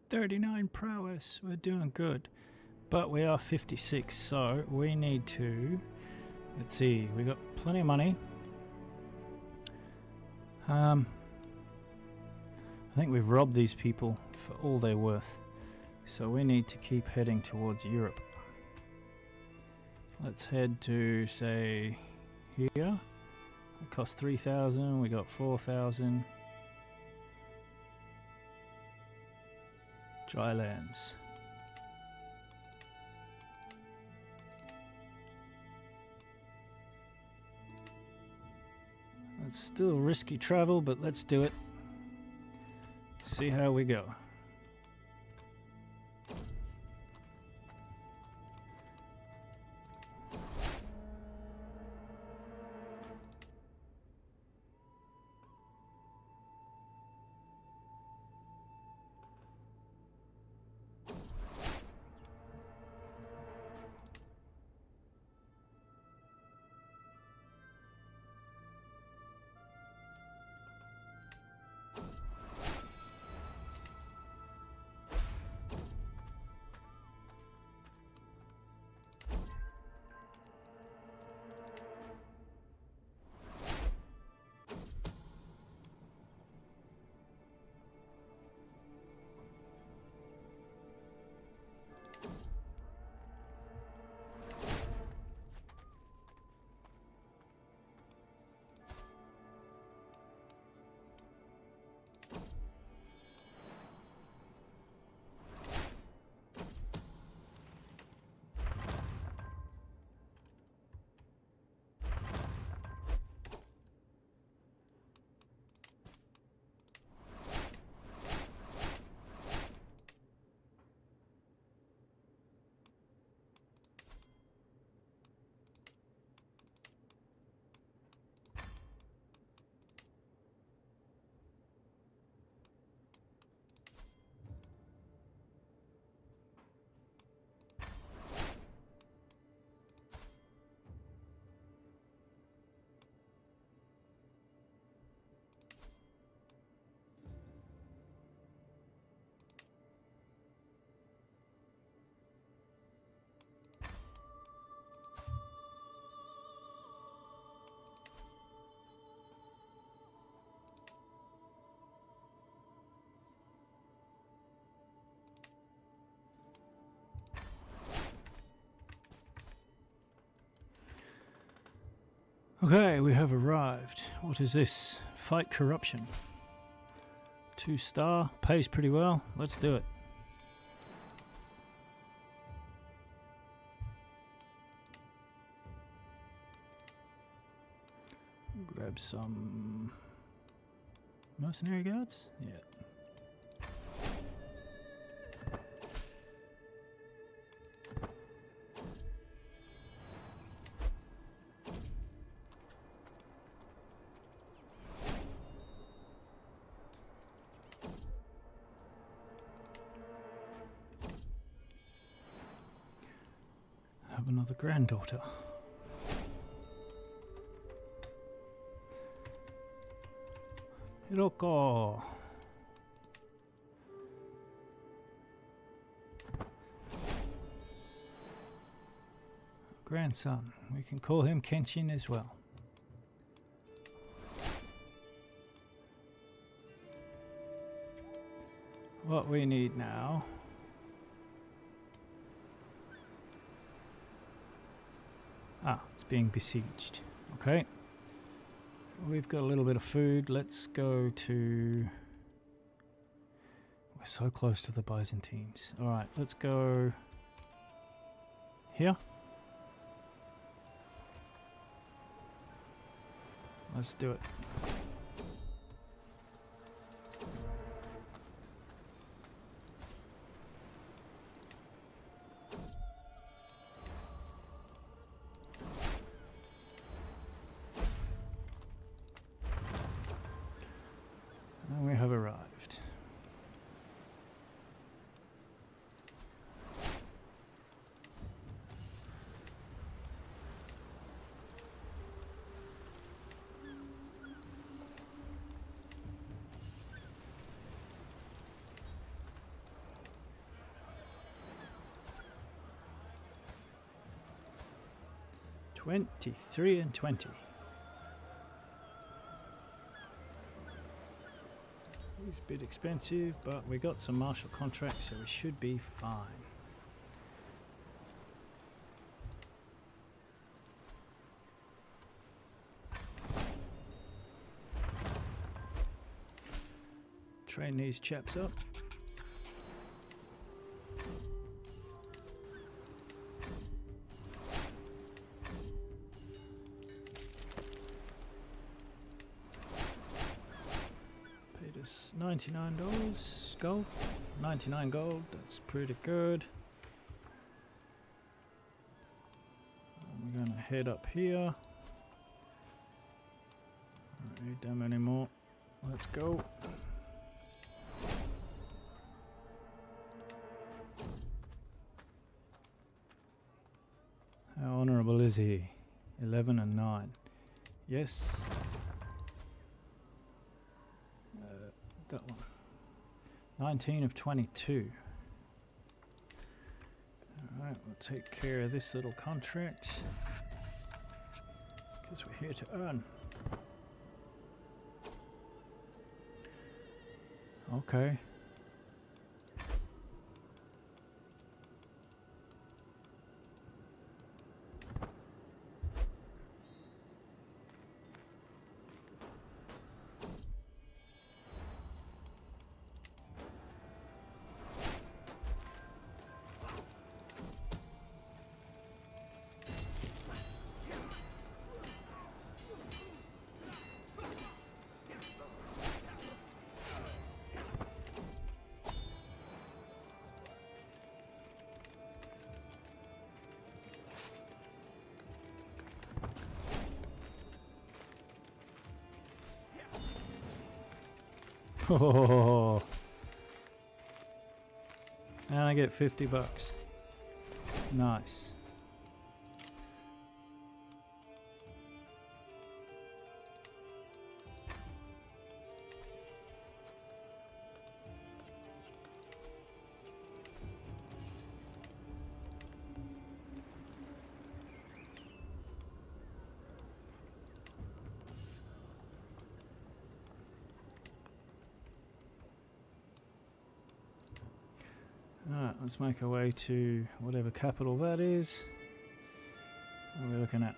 39 prowess. We're doing good. But we are 56, so we need to... Let's see, we got plenty of money. I think we've robbed these people for all they're worth. So we need to keep heading towards Europe. Let's head to, say, here. It cost 3,000, we got 4,000. Dry lands. It's still risky travel, but let's do it. See how we go. Okay, we have arrived. What is this? Fight corruption. 2-star, pays pretty well. Let's do it. Grab some mercenary guards? Yeah. Have another granddaughter. Hiroko. Grandson. We can call him Kenshin as well. What we need now... Ah, it's being besieged. Okay. We've got a little bit of food. Let's go to... We're so close to the Byzantines. Alright, let's go... here. Let's do it. And we have arrived. 23 and 20. It's a bit expensive, but we got some martial contracts, so we should be fine. Train these chaps up. Paid us $99 gold. 99 gold, that's pretty good. We're gonna head up here. Don't need them anymore. Let's go. How honourable is he? 11 and 9. Yes. That one. 19 of 22. Alright, we'll take care of this little contract. Because we're here to earn. Okay. Oh, and I get $50. Nice. Alright, let's make our way to whatever capital that is. What are we looking at?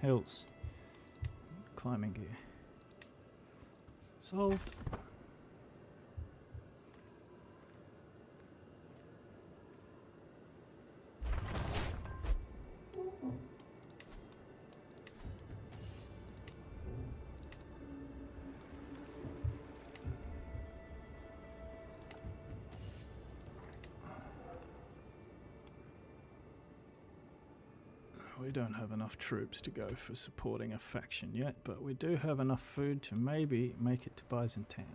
Hills. Climbing gear. Solved. We don't have enough troops to go for supporting a faction yet, but we do have enough food to maybe make it to Byzantium.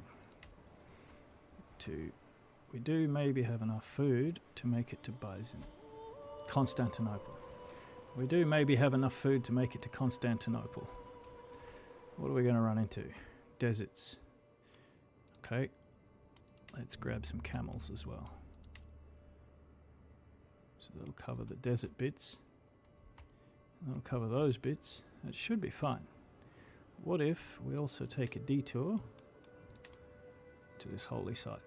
We do maybe have enough food to make it to Constantinople. We do maybe have enough food to make it to Constantinople. What are we going to run into? Deserts. Okay. Let's grab some camels as well. So that'll cover the desert bits. That'll cover those bits. That should be fine. What if we also take a detour to this holy site?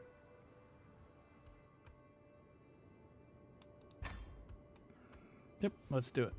Yep, let's do it.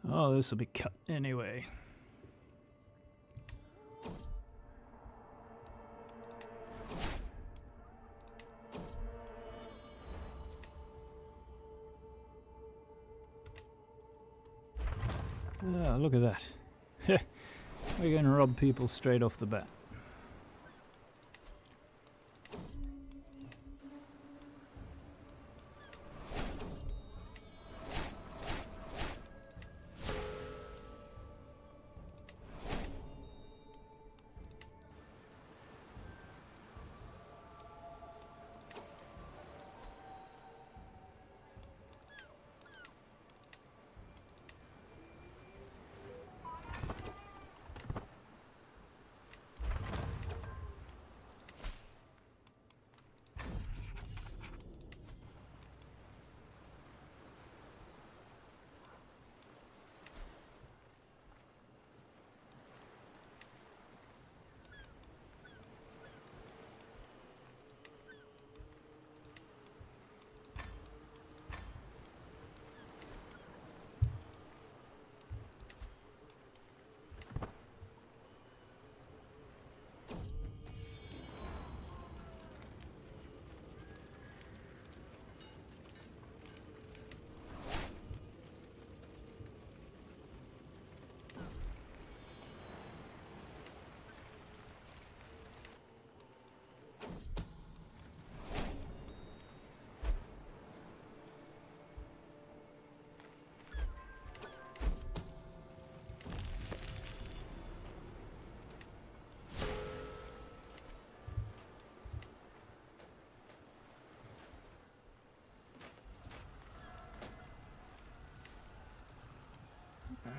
Oh, this will be cut anyway. Ah, look at that. We're going to rob people straight off the bat.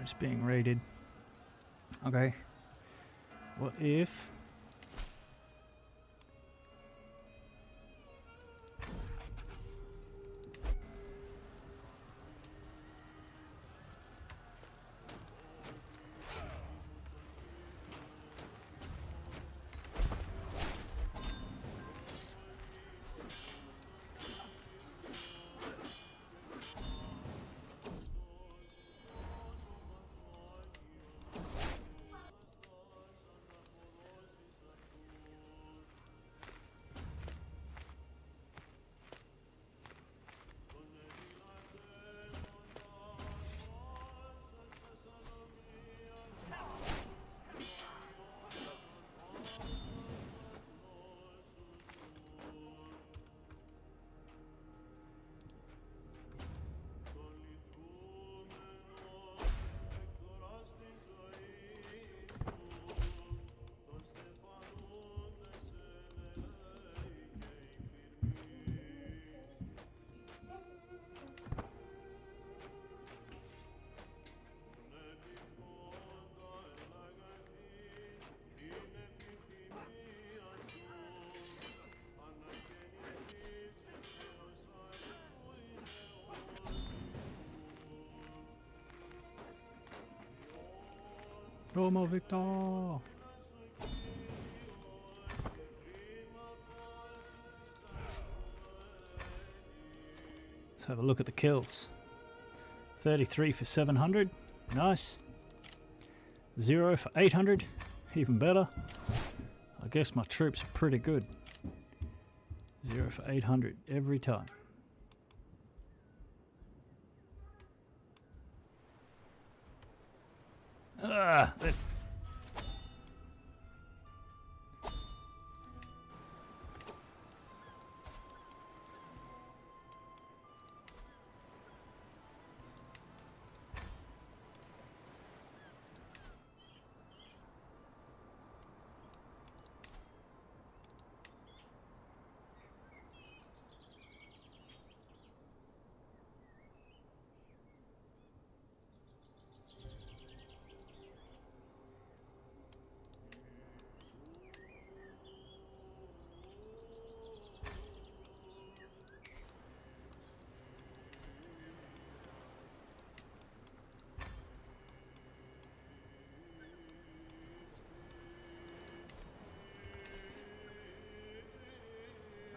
It's being raided. Okay. What if... Roma Victor! Let's have a look at the kills. 33 for 700. Nice. 0 for 800. Even better. I guess my troops are pretty good. 0 for 800 every time. This...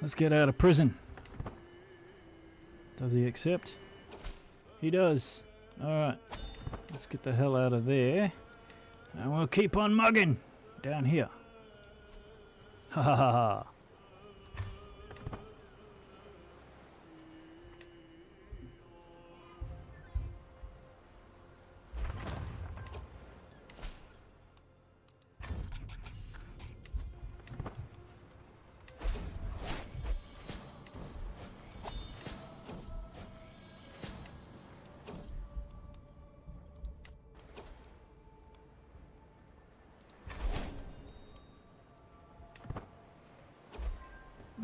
Let's get out of prison. Does he accept? He does. Alright. Let's get the hell out of there. And we'll keep on mugging down here. Ha ha ha ha.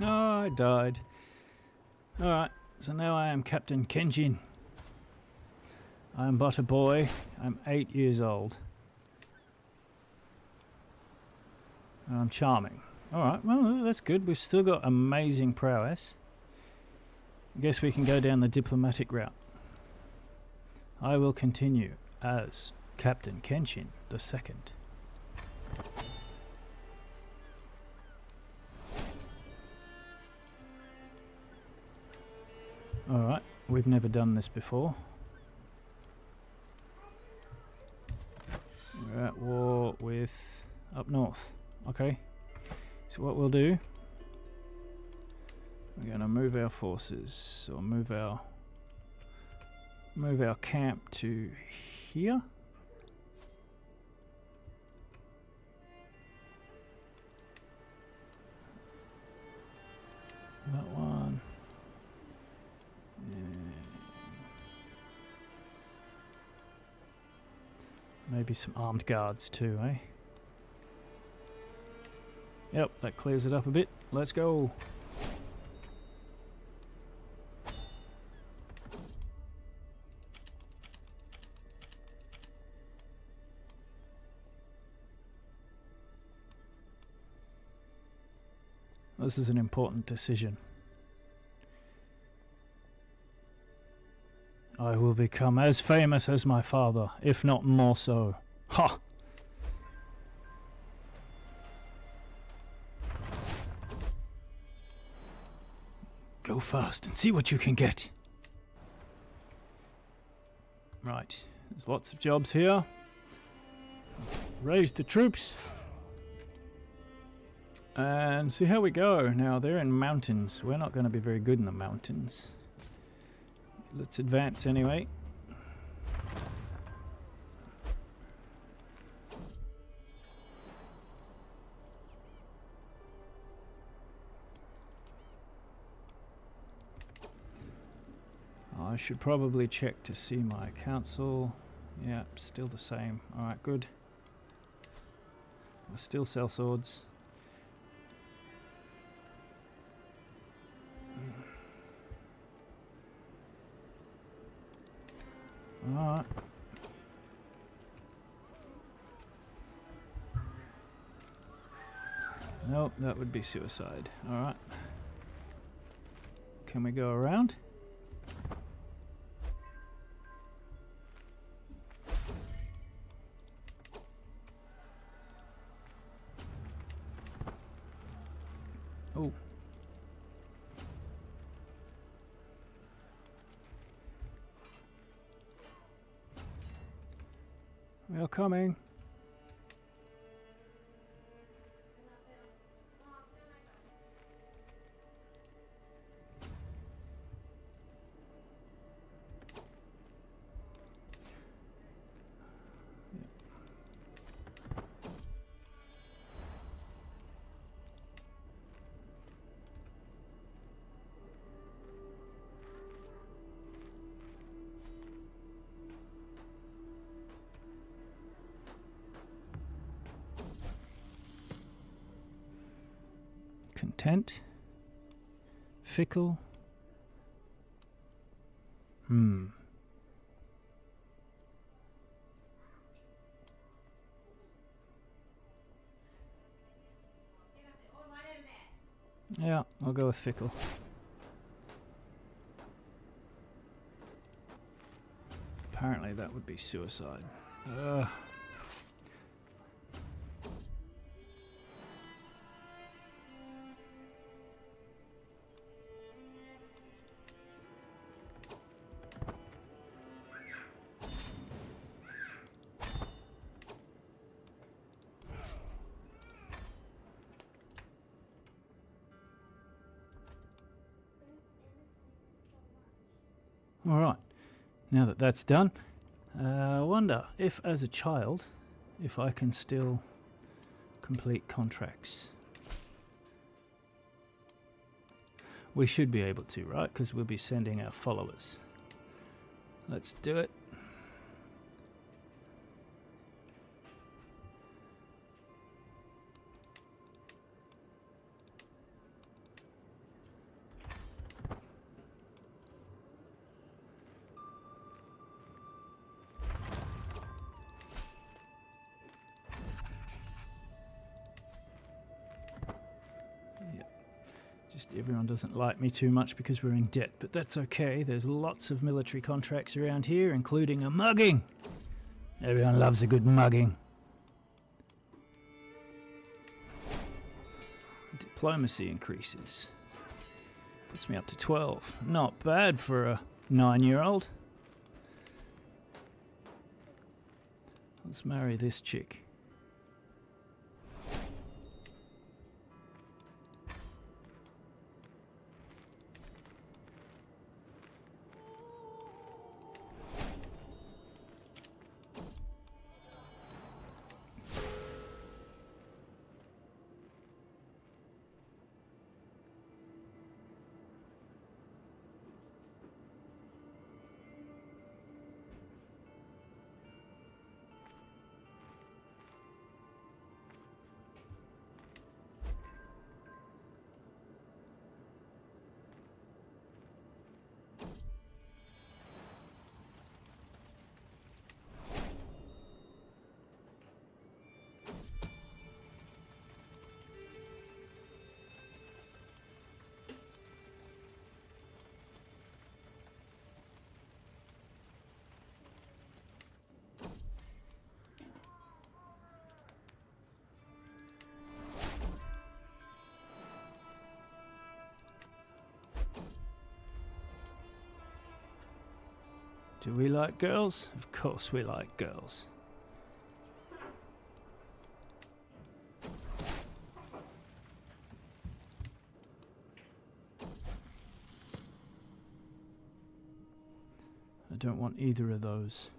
Oh, I died. Alright, so now I am Captain Kenshin. I am but a boy. I'm 8 years old. And I'm charming. Alright, well, that's good. We've still got amazing prowess. I guess we can go down the diplomatic route. I will continue as Captain Kenshin II. Alright, we've never done this before. We're at war with up north. Okay, so what we'll do, we're going to move our forces, or move our camp to here. That one. Maybe some armed guards too, eh? Yep, that clears it up a bit. Let's go. This is an important decision. I will become as famous as my father, if not more so. Ha! Go fast and see what you can get. Right, there's lots of jobs here. Raise the troops. And see how we go. Now, they're in mountains. We're not going to be very good in the mountains. Let's advance anyway. I should probably check to see my council. Yeah, still the same. Alright, good. I still sell swords. Alright. Nope, that would be suicide. Alright. Can we go around? Oh. We are coming. Content, fickle. Yeah, I'll go with fickle. Apparently that would be suicide. Alright, now that that's done, I wonder if as a child, if I can still complete contracts. We should be able to, right? Because we'll be sending our followers. Let's do it. Just everyone doesn't like me too much because we're in debt, but that's okay. There's lots of military contracts around here, including a mugging. Everyone loves a good mugging. Diplomacy increases. Puts me up to 12. Not bad for a 9-year-old. Let's marry this chick. Do we like girls? Of course we like girls. I don't want either of those.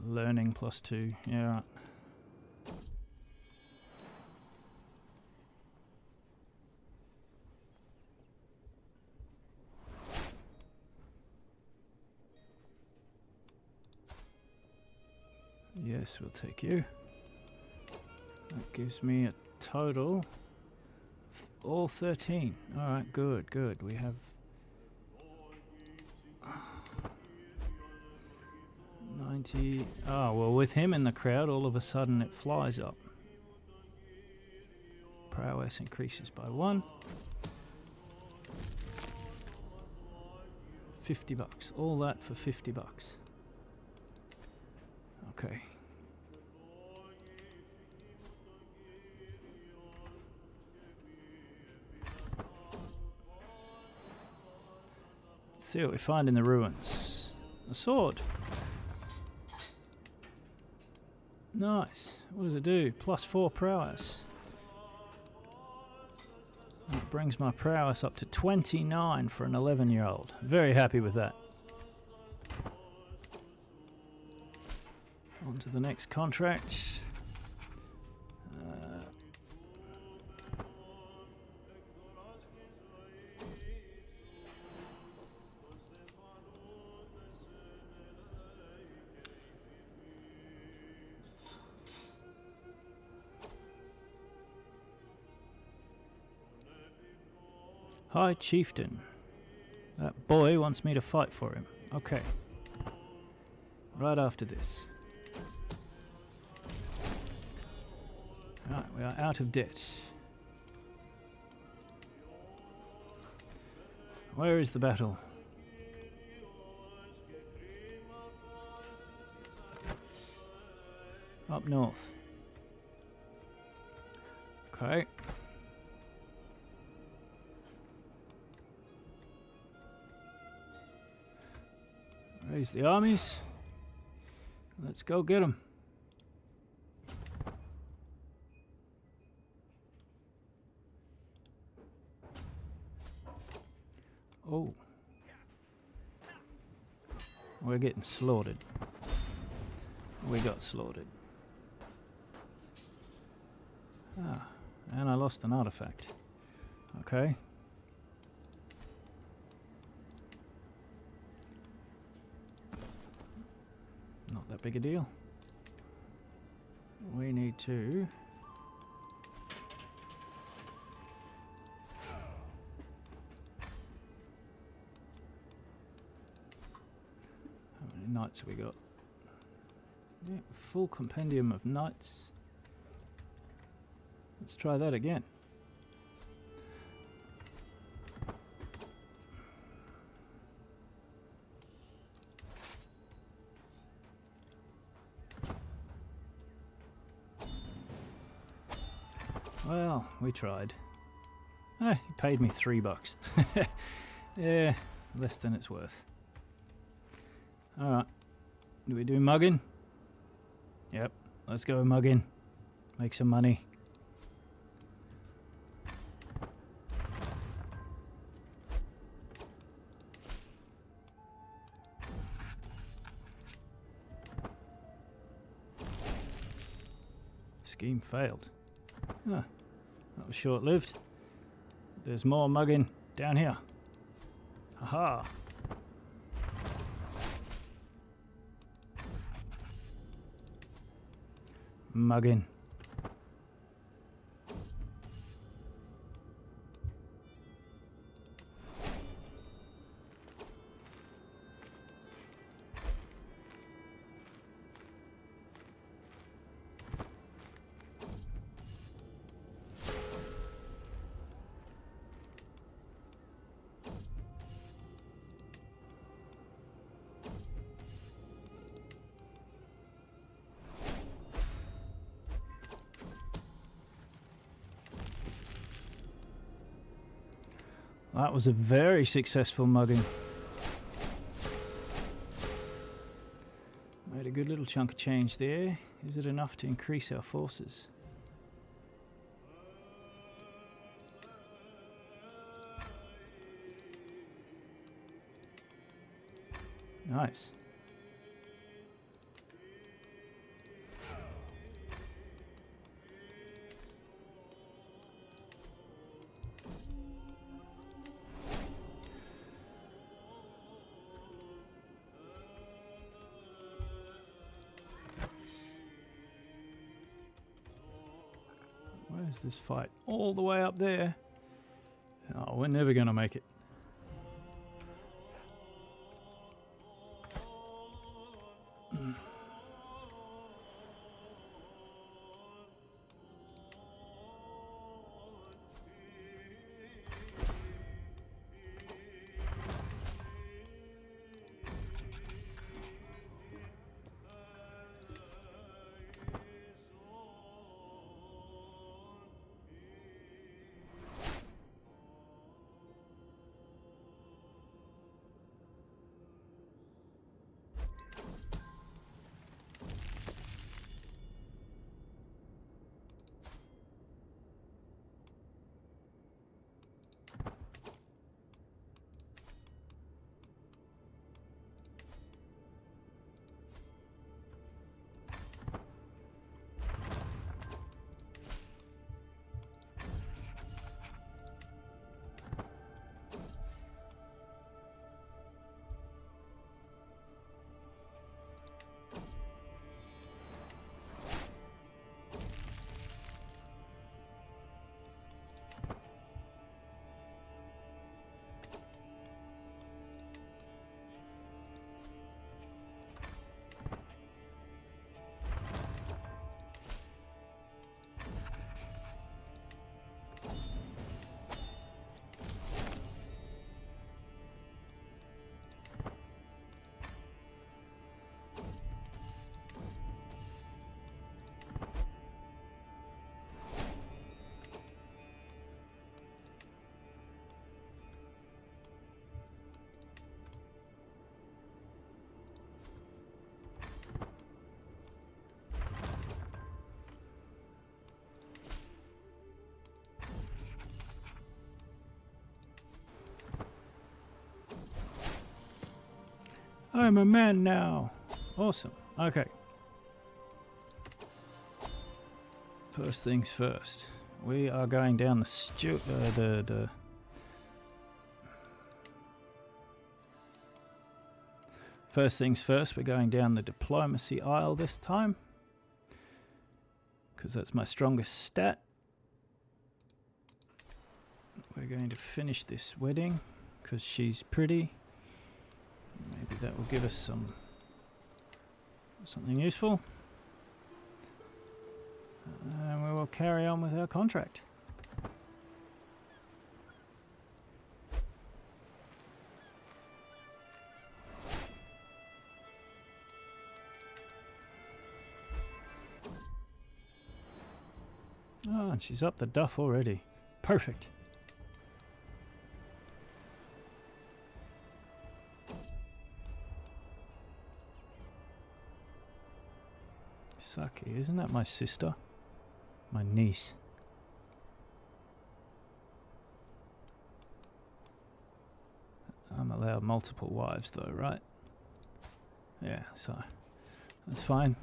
Learning +2, yeah, right. Yes, we'll take you. That gives me a total of all 13. Alright, good, good. We have 90. Oh, well, with him in the crowd, all of a sudden it flies up. Prowess increases by 1. $50. All that for $50. Okay. Let's see what we find in the ruins. A sword. Nice. What does it do? +4 prowess. That brings my prowess up to 29 for an 11-year-old. Very happy with that. On to the next contract. Hi, Chieftain. That boy wants me to fight for him. Okay. Right after this. Right, we are out of debt. Where is the battle? Up north. Okay. Raise the armies. Let's go get them. Oh. We're getting slaughtered. We got slaughtered. Ah, and I lost an artifact. Okay. Not that big a deal. We need to... How many knights have we got? Yeah, full compendium of knights. Let's try that again. Well, we tried. He paid me $3. Yeah, less than it's worth. Alright. Do we do mugging? Yep, let's go mugging. Make some money. Scheme failed. Huh, that was short-lived. There's more mugging down here. Haha. Mugging. That was a very successful mugging. Made a good little chunk of change there. Is it enough to increase our forces? Nice. Where's this fight? All the way up there. Oh, we're never going to make it. I'm a man now. Awesome. Okay. First things first. We are going down the First things first, we're going down the diplomacy aisle this time, because that's my strongest stat. We're going to finish this wedding because she's pretty. Maybe that will give us something useful. And we will carry on with our contract. Oh, and she's up the duff already. Perfect. Saki, isn't that my sister? My niece. I'm allowed multiple wives though, right? Yeah, so that's fine.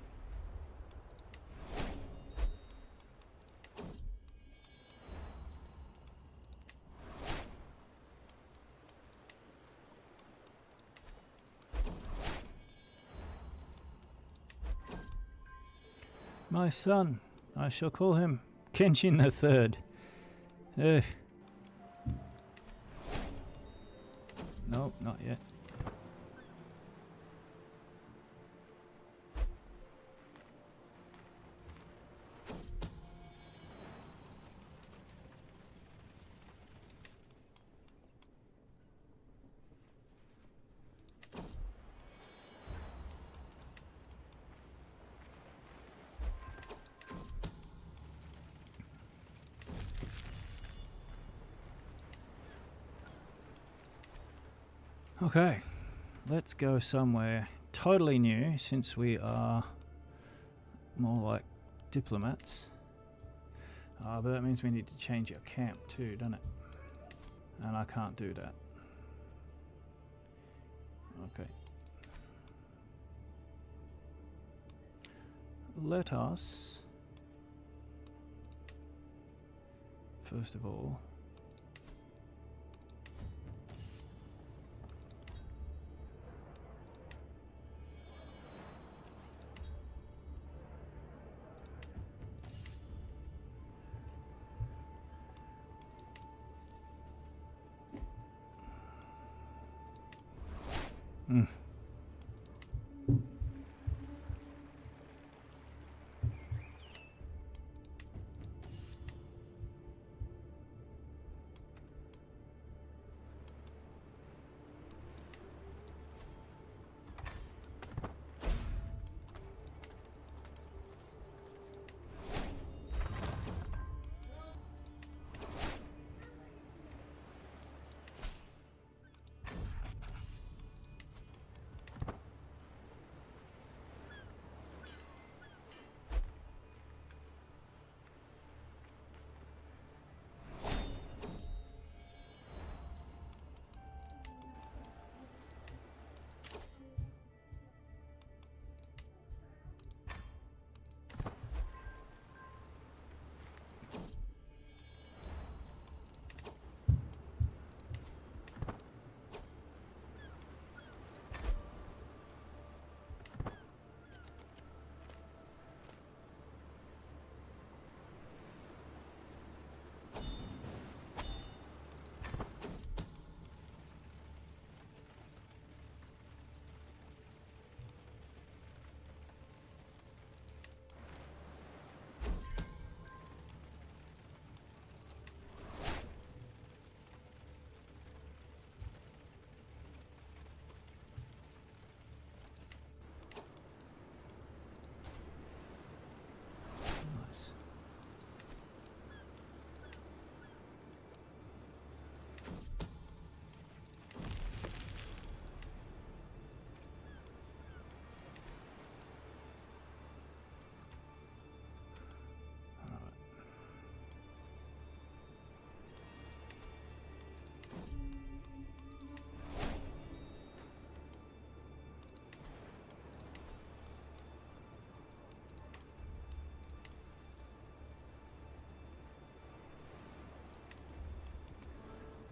My son, I shall call him Kenshin III. Nope, not yet. Okay, let's go somewhere totally new since we are more like diplomats. But that means we need to change our camp too, doesn't it? And I can't do that. Okay. Let us, first of all, nice.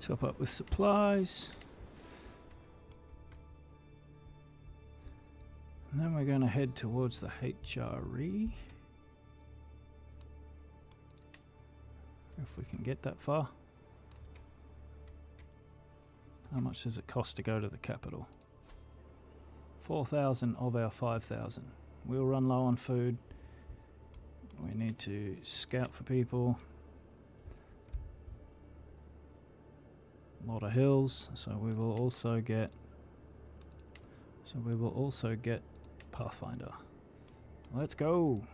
Top up with supplies. And then we're going to head towards the HRE. If we can get that far. How much does it cost to go to the capital? 4,000 of our 5,000. We'll run low on food. We need to scout for people. A lot of hills, so we will also get Pathfinder. Let's go.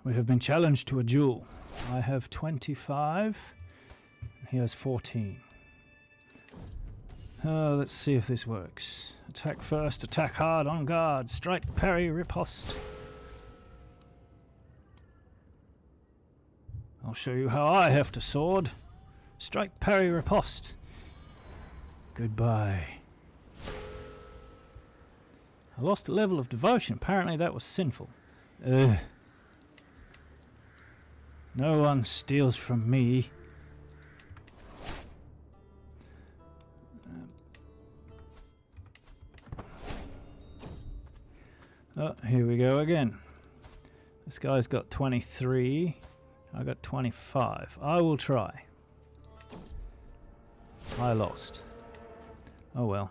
We have been challenged to a duel. I have 25. He has 14. Let's see if this works. Attack first, attack hard, on guard, strike, parry, riposte. I'll show you how I heft a sword. Strike, parry, riposte. Goodbye. I lost a level of devotion. Apparently that was sinful. No one steals from me. Oh, here we go again. This guy's got 23. I got 25. I will try. I lost. Oh well.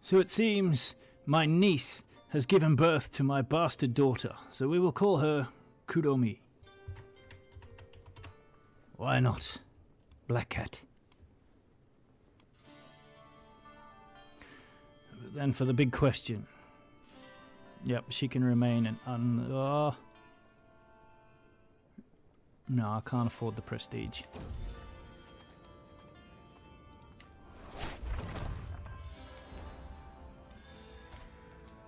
So it seems my niece has given birth to my bastard daughter, so we will call her Kuromi. Why not? Black Cat. But then for the big question. Yep, she can remain an No, I can't afford the prestige.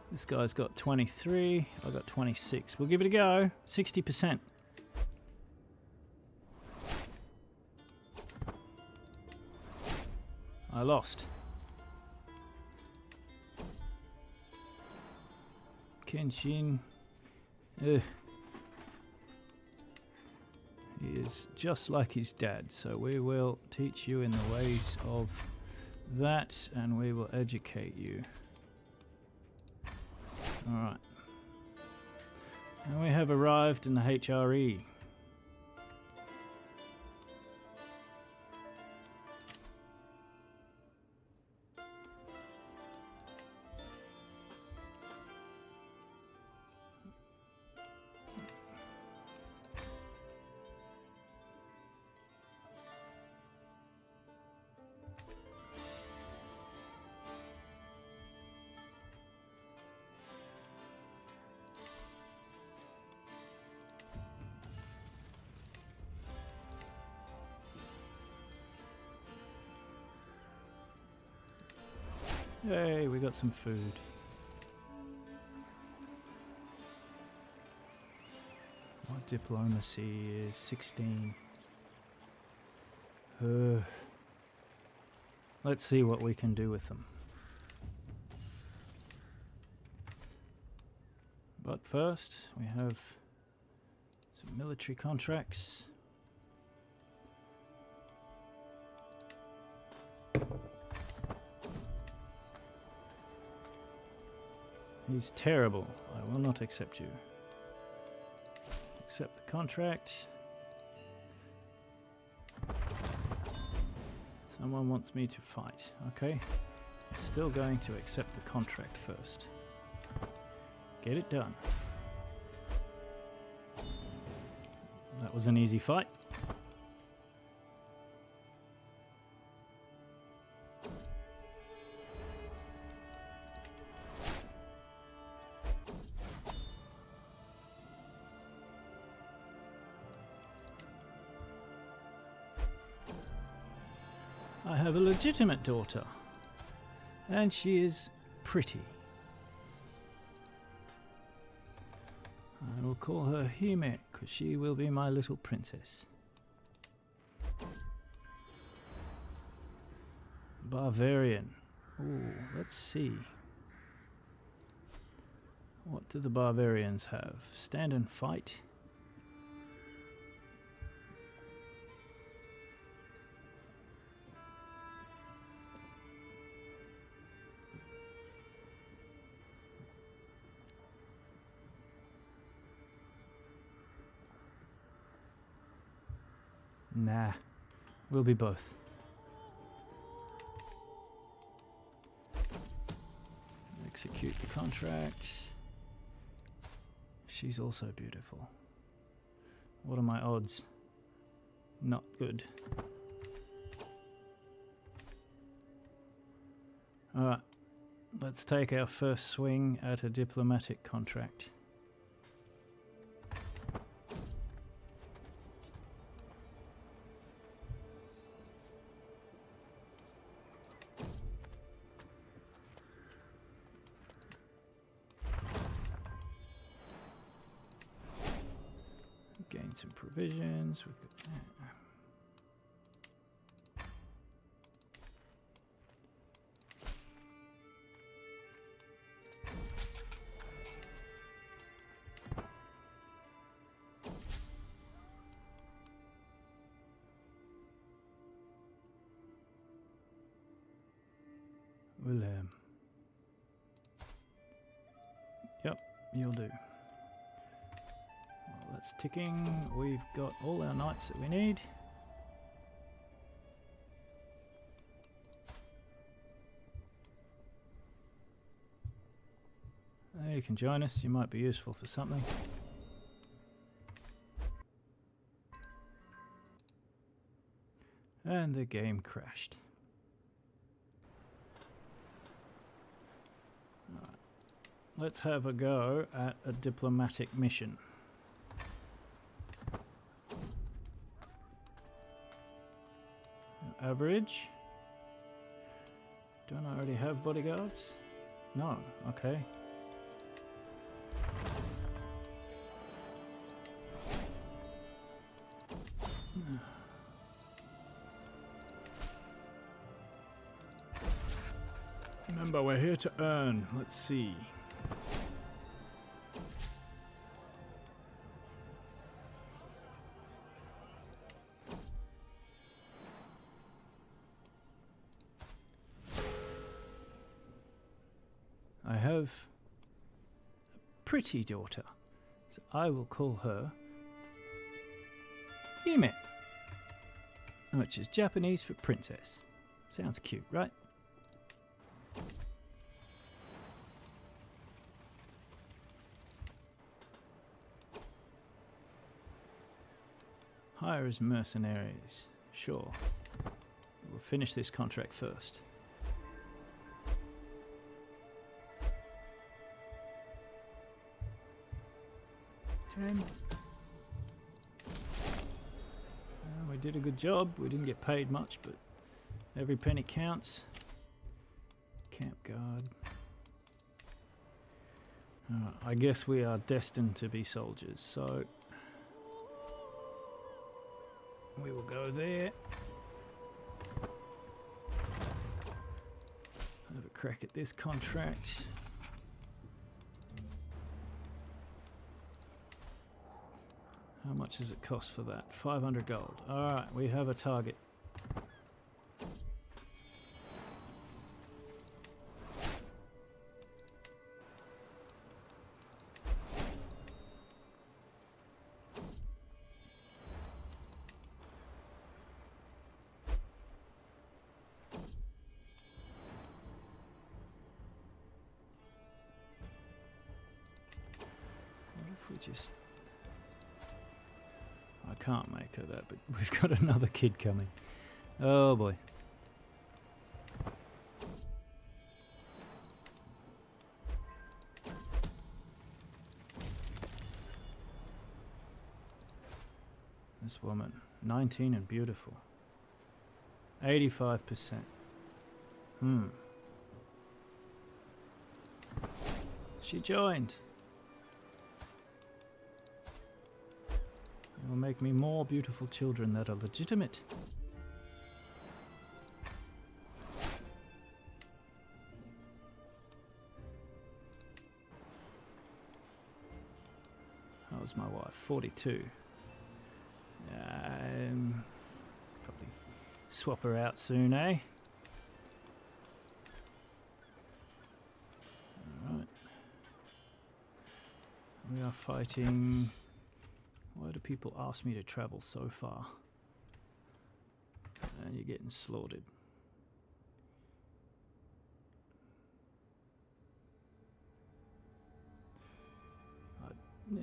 This guy's got 23, I got 26. We'll give it a go. 60%. I lost. Kenshin. He is just like his dad, so we will teach you in the ways of that, and we will educate you. Alright. And we have arrived in the HRE. Hey, we got some food. My diplomacy is 16. Let's see what we can do with them. But first, we have some military contracts. He's terrible. I will not accept you. Accept the contract. Someone wants me to fight. Okay. Still going to accept the contract first. Get it done. That was an easy fight. I have a legitimate daughter. And she is pretty. I will call her Hime, because she will be my little princess. Barbarian. Ooh, let's see. What do the barbarians have? Stand and fight? Nah, we'll be both. Execute the contract. She's also beautiful. What are my odds? Not good. Alright, let's take our first swing at a diplomatic contract. Gain some provisions. We've got that. We'll yep, you'll do. That's ticking. We've got all our knights that we need. You can join us. You might be useful for something. And the game crashed. Right. Let's have a go at a diplomatic mission. Average. Don't I already have bodyguards? No. Okay. Remember, we're here to earn. Let's see. I have a pretty daughter, so I will call her Hime, which is Japanese for princess. Sounds cute, right? Hire as mercenaries. Sure. We'll finish this contract first. We did a good job. We didn't get paid much, but every penny counts. Camp guard. I guess we are destined to be soldiers, so we will go there. Have a crack at this contract. How much does it cost for that? 500 gold. Alright, we have a target. What if we just... I can't make her that, but we've got another kid coming. Oh boy. This woman, 19 and beautiful. 85%. She joined. It will make me more beautiful children that are legitimate. How's my wife? 42. Probably swap her out soon, eh? Alright. We are fighting... Why do people ask me to travel so far? And you're getting slaughtered. Yeah.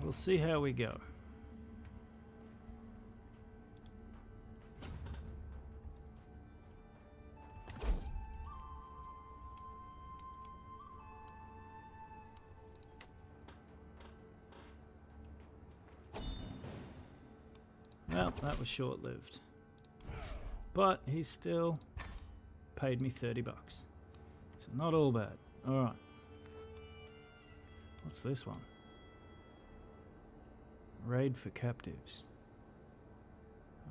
We'll see how we go. Well, that was short-lived. But he still paid me 30 bucks. So not all bad. Alright. What's this one? Raid for captives.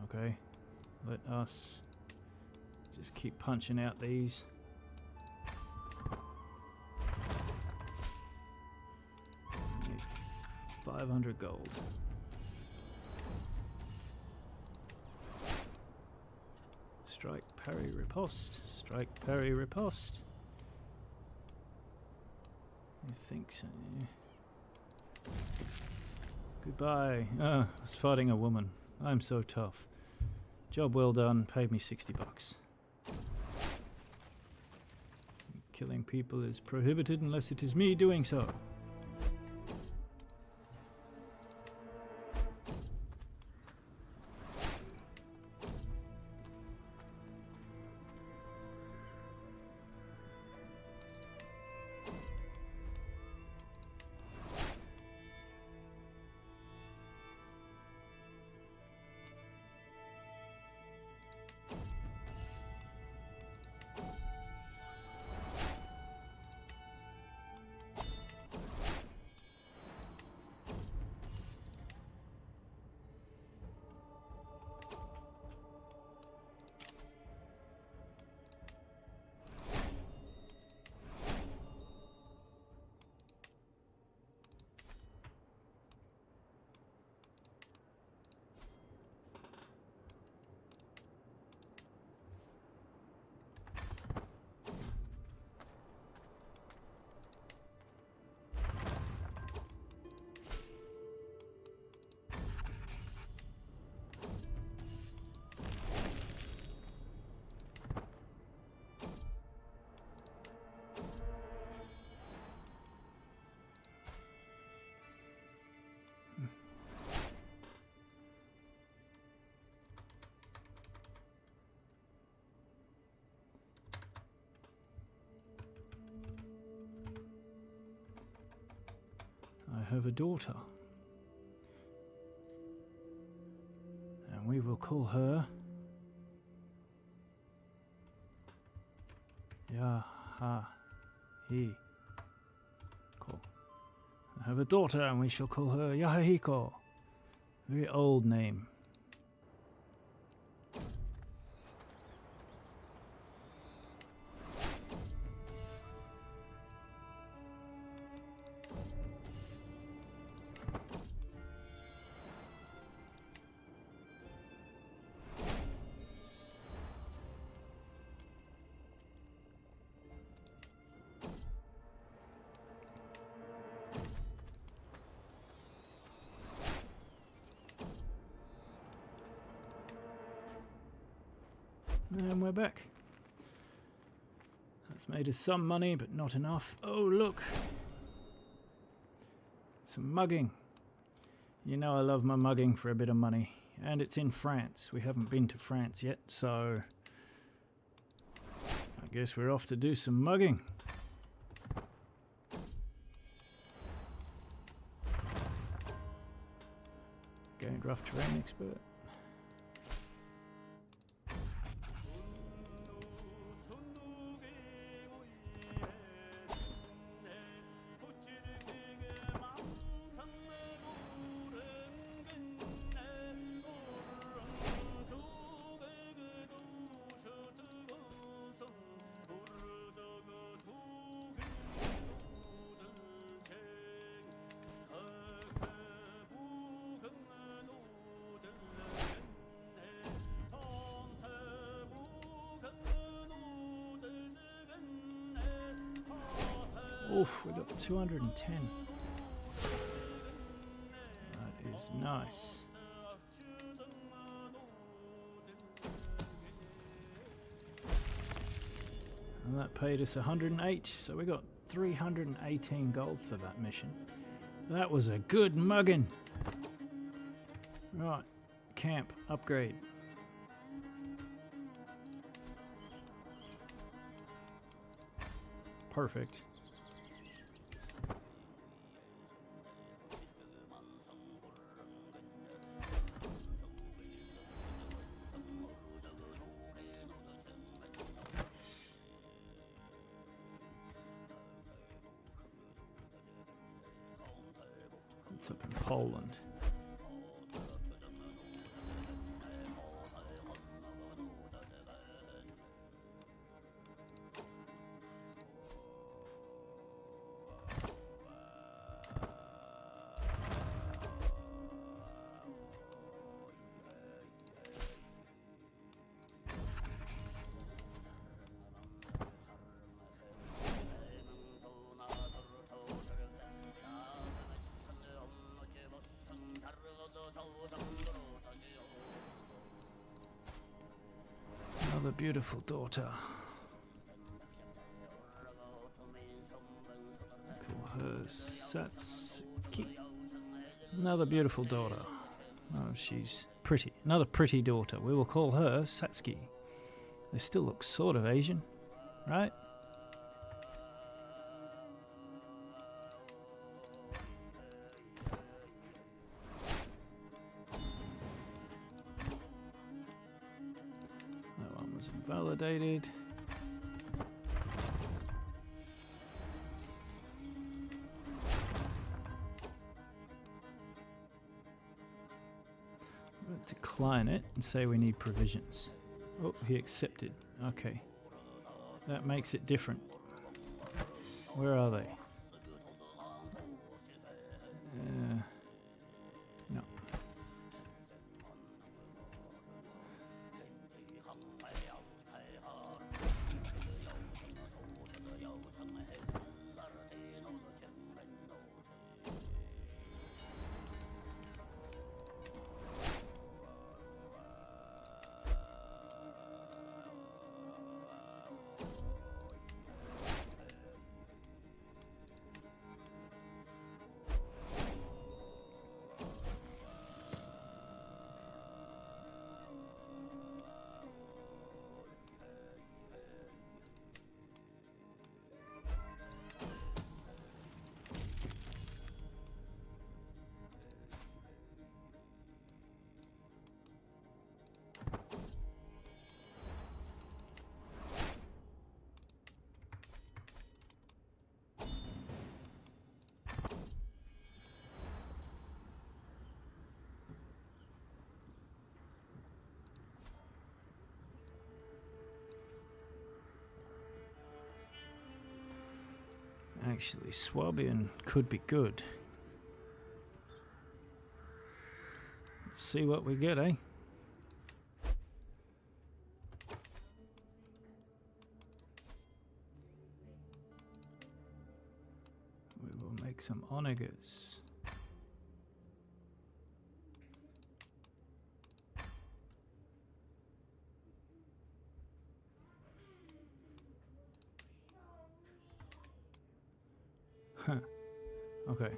Okay. Let us just keep punching out these. Need 500 gold. Strike, parry, riposte. Strike, parry, riposte. I think so. Goodbye. I was fighting a woman. I'm so tough. Job well done. Paid me 60 bucks. Killing people is prohibited unless it is me doing so. I have a daughter. And we will call her Yahahiko. I have a daughter and we shall call her Yahahiko. Very old name. And we're back. That's made us some money, but not enough. Oh, look! Some mugging. You know I love my mugging for a bit of money. And it's in France. We haven't been to France yet, so... I guess we're off to do some mugging. Gained rough terrain expert. Oof, we got 210. That is nice. And that paid us 108, so we got 318 gold for that mission. That was a good mugging. Right, camp, upgrade. Perfect. It's up in Poland. Another beautiful daughter. Call her Satsuki. Another beautiful daughter. Oh, she's pretty. Another pretty daughter. We will call her Satsuki. They still look sort of Asian, right? That one was invalidated. We'll decline it and say we need provisions. Oh, he accepted. Okay. That makes it different. Where are they? No. Actually, Swabian could be good. Let's see what we get, eh? We will make some onagers. Huh. Okay.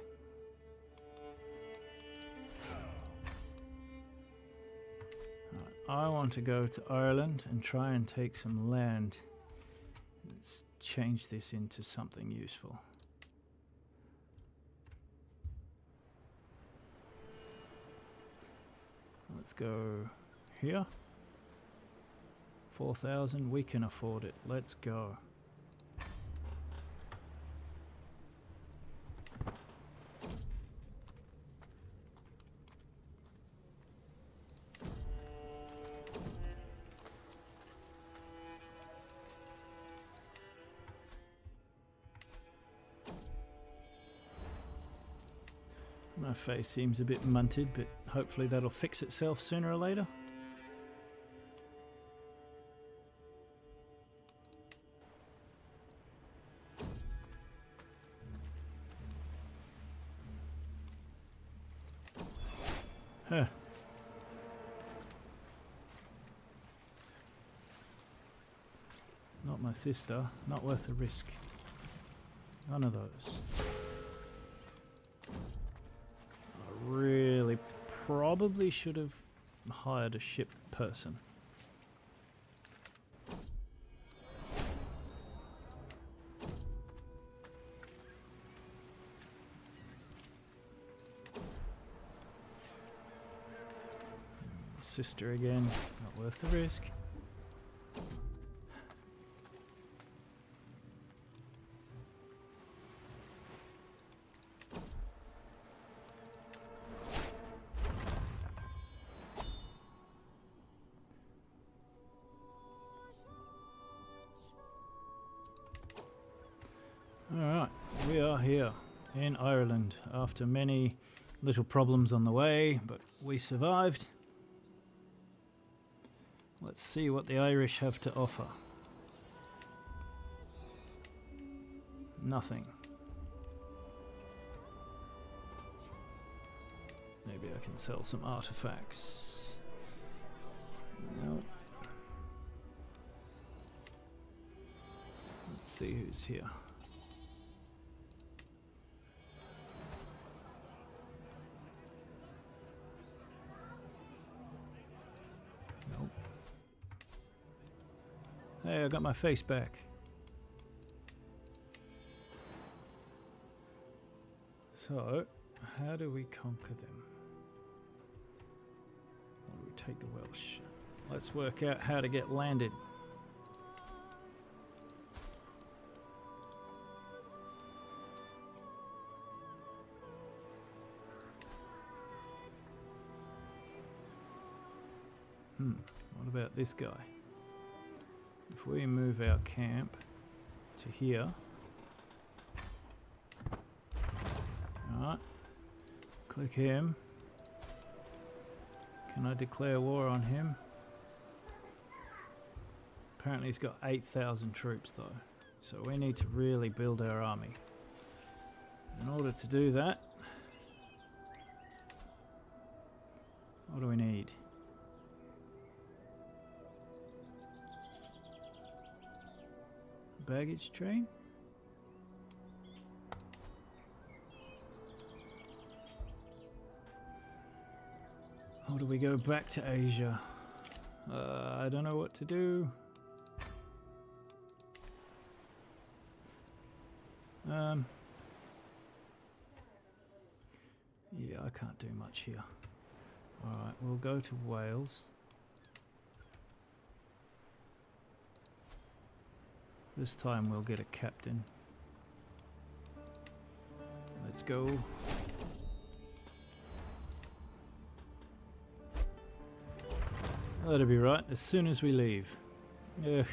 Right. I want to go to Ireland and try and take some land. Let's change this into something useful. Let's go here. 4,000, we can afford it. Let's go. My face seems a bit munted, but hopefully that'll fix itself sooner or later. Huh. Not my sister. Not worth the risk. None of those. I really probably should have hired a ship person. Sister again. Not worth the risk. Alright, we are here in Ireland after many little problems on the way, but we survived. Let's see what the Irish have to offer. Nothing. Maybe I can sell some artifacts. Nope. Let's see who's here. Nope. Hey, I got my face back. So, how do we conquer them? Or do we take the Welsh? Let's work out how to get landed. What about this guy? If we move our camp to here. Alright. Click him. Can I declare war on him? Apparently he's got 8,000 troops though. So we need to really build our army. In order to do that, what do we need? Baggage train? Or do we go back to Asia? I don't know what to do. Yeah, I can't do much here. Alright, we'll go to Wales. This time we'll get a captain. Let's go. That'll be right, as soon as we leave. Ugh.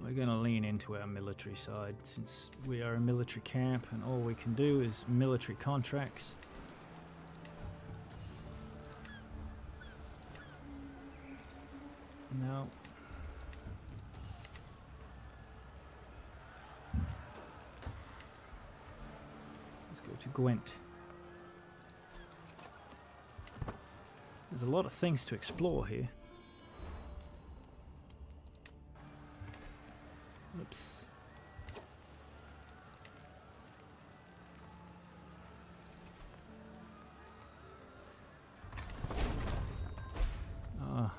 We're going to lean into our military side since we are a military camp and all we can do is military contracts. Now, let's go to Gwent. There's a lot of things to explore here. Oops. Ah.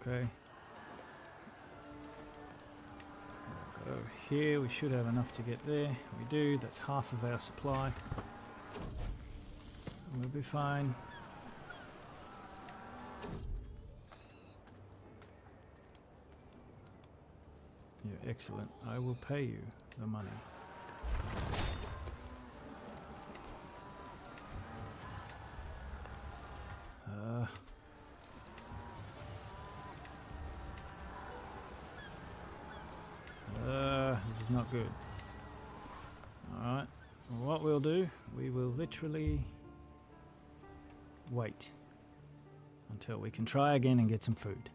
Okay. We'll go here. We should have enough to get there. We do. That's half of our supply. We'll be fine. Yeah, excellent. I will pay you the money. This is not good. Alright, what we'll do, we will literally wait until we can try again and get some food.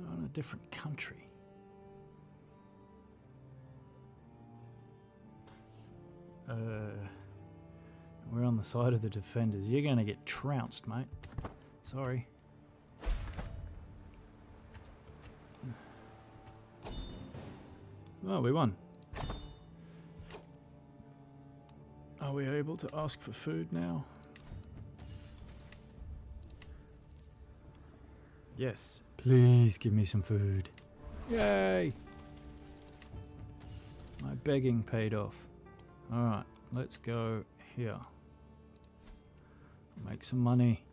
On a different country. We're on the side of the defenders. You're gonna get trounced, mate. Sorry. Oh, we won. Are we able to ask for food now? Yes. Please give me some food. Yay! My begging paid off. Alright, let's go here. Make some money.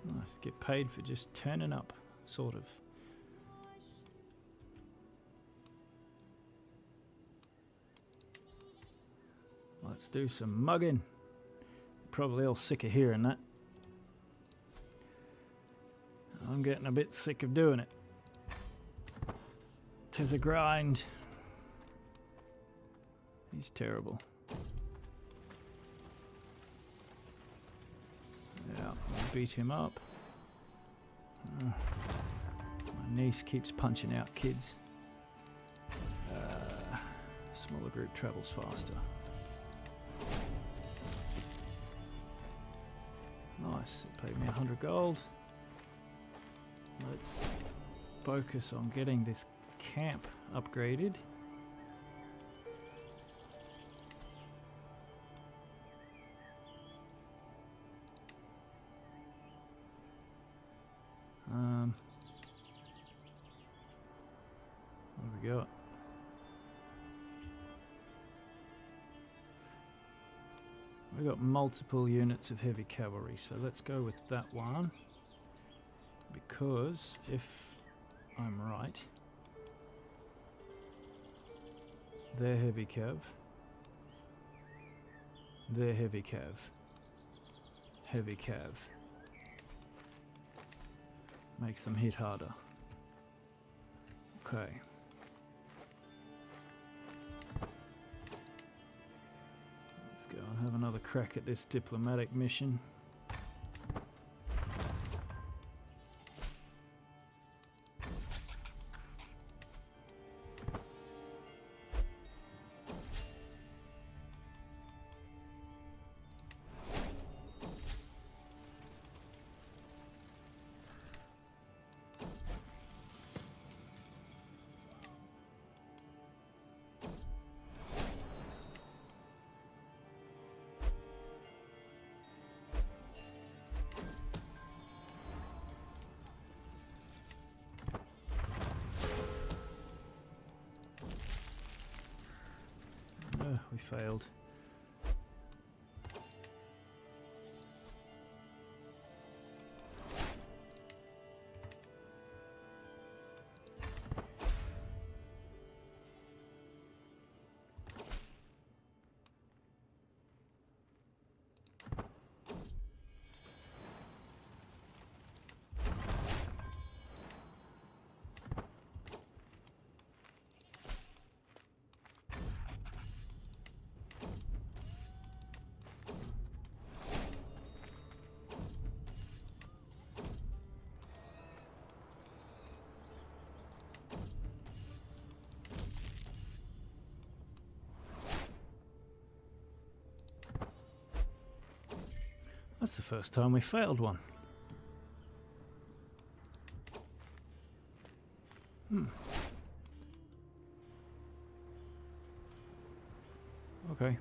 Nice, get paid for just turning up, sort of. Let's do some mugging. You're probably all sick of hearing that. I'm getting a bit sick of doing it. 'Tis a grind. He's terrible. Yeah, I'll beat him up. My niece keeps punching out kids. Smaller group travels faster. Nice, it paid me 100 gold. Let's focus on getting this camp upgraded. What have we got? We've got multiple units of heavy cavalry, so let's go with that one. Because if I'm right, they're heavy cav, they're heavy cav, heavy cav. Makes them hit harder. Okay. another crack at this diplomatic mission. We failed. That's the first time we failed one. Okay.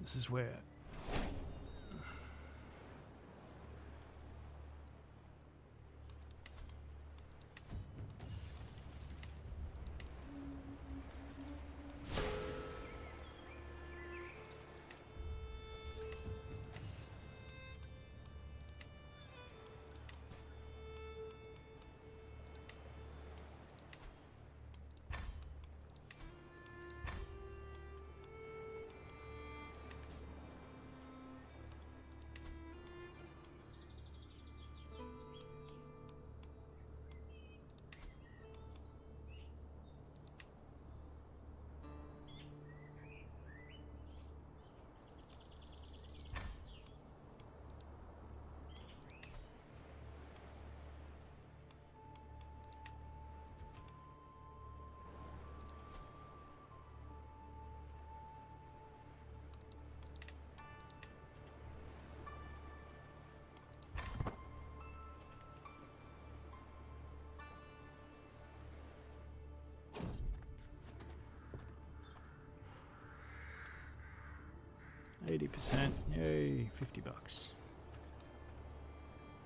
This is where... %, yay, $50.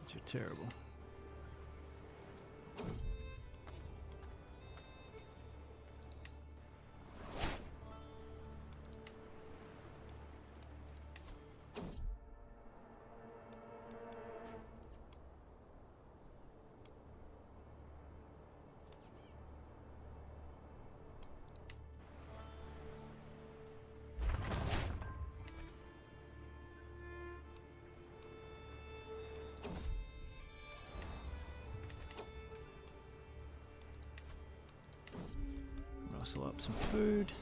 Which are terrible. Rustle up some food.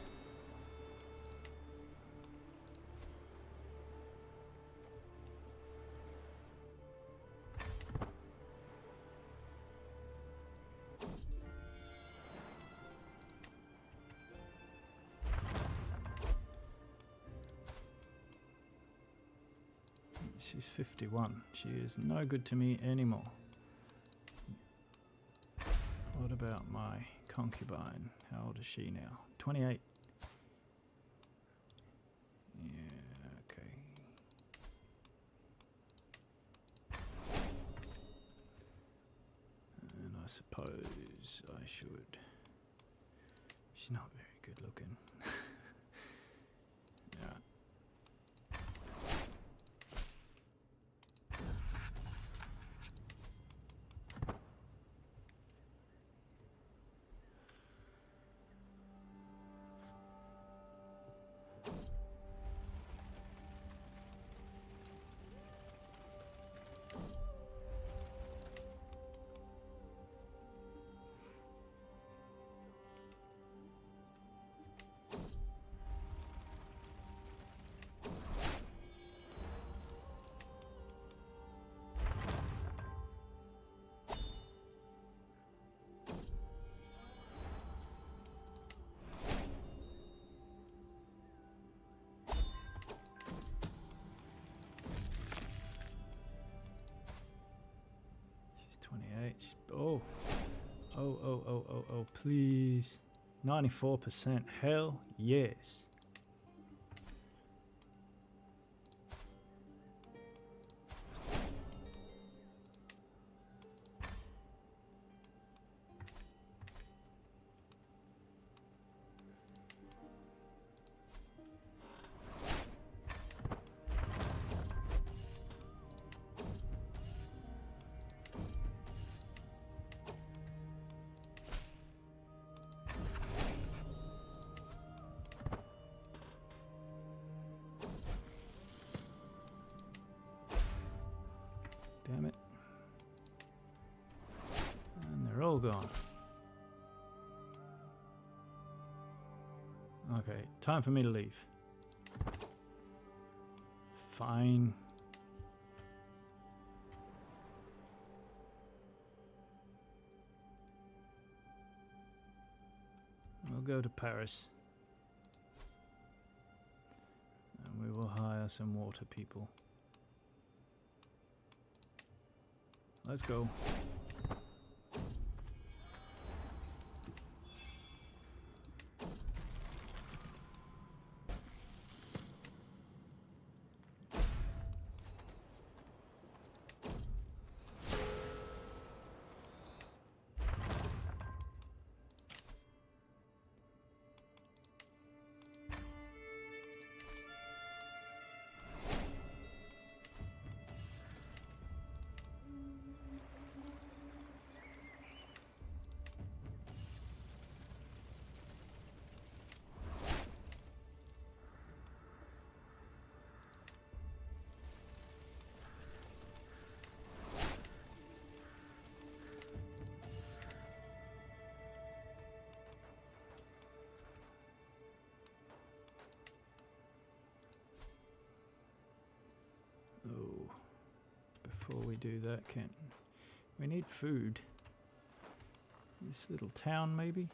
She's 51. She is no good to me anymore. What about my concubine? How old is she now? 28. Yeah, okay. And I suppose I should... She's not very good looking. Yeah. Oh. Oh, please. 94%. Hell yes. Damn it. And they're all gone. Okay, time for me to leave. Fine. We'll go to Paris. And we will hire some water people. Let's go. Oh, before we do that, we need food. This little town, maybe?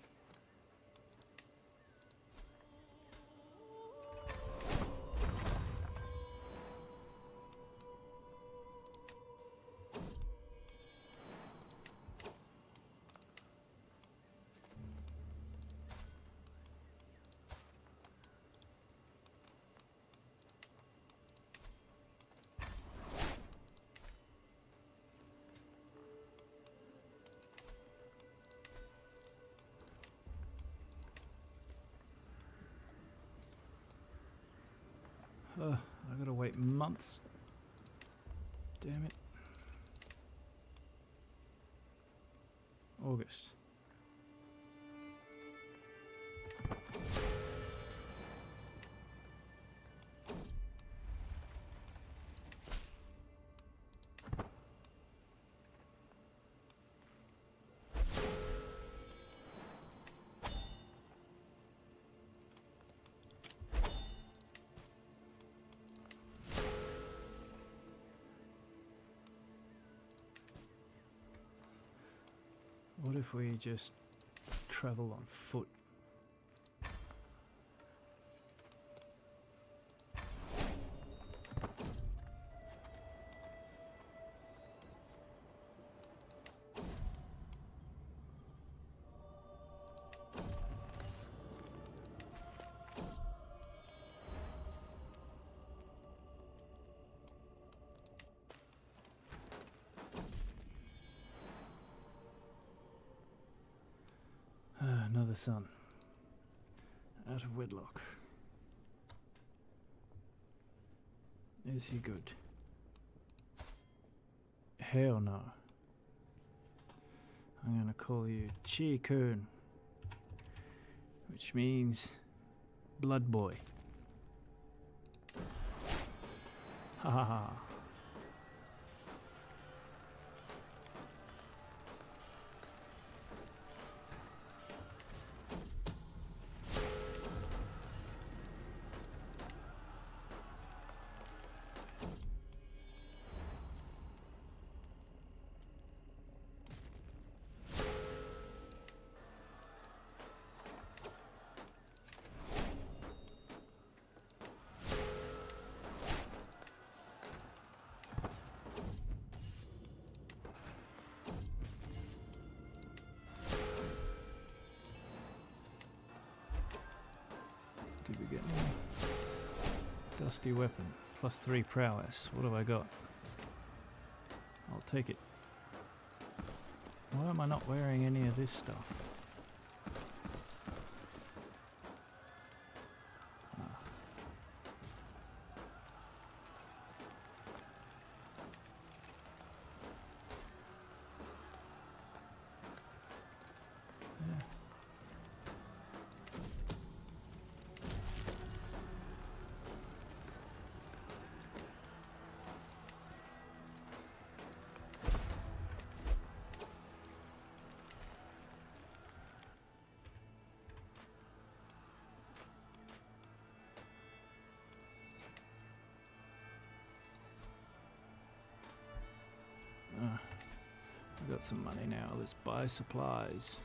I gotta wait months. Damn it. August. What if we just travel on foot? Another son. Out of wedlock. Is he good? Hell no. I'm gonna call you Chi-kun, which means blood boy. Ha ha ha. Rusty weapon. +3 prowess. What have I got? I'll take it. Why am I not wearing any of this stuff? I've got some money now, let's buy supplies.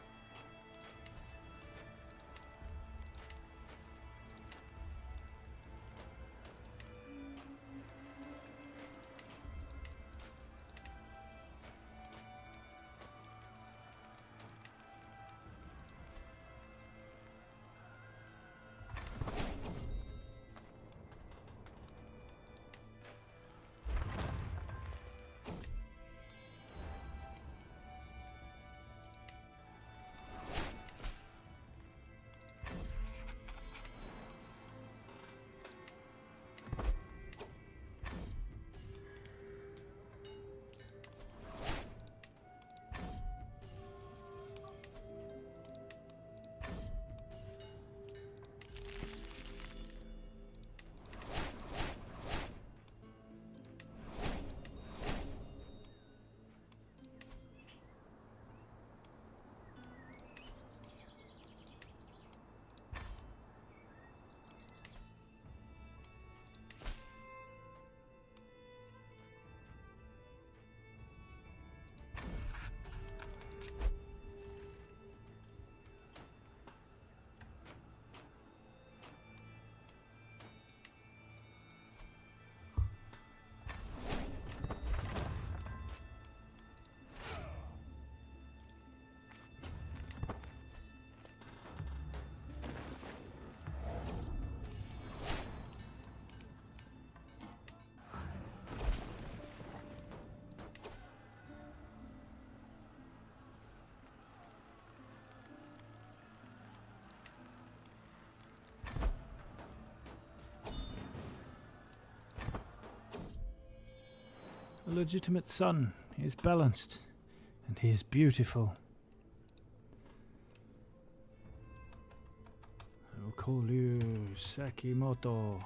A legitimate son. He is balanced. And he is beautiful. I will call you Sakimoto.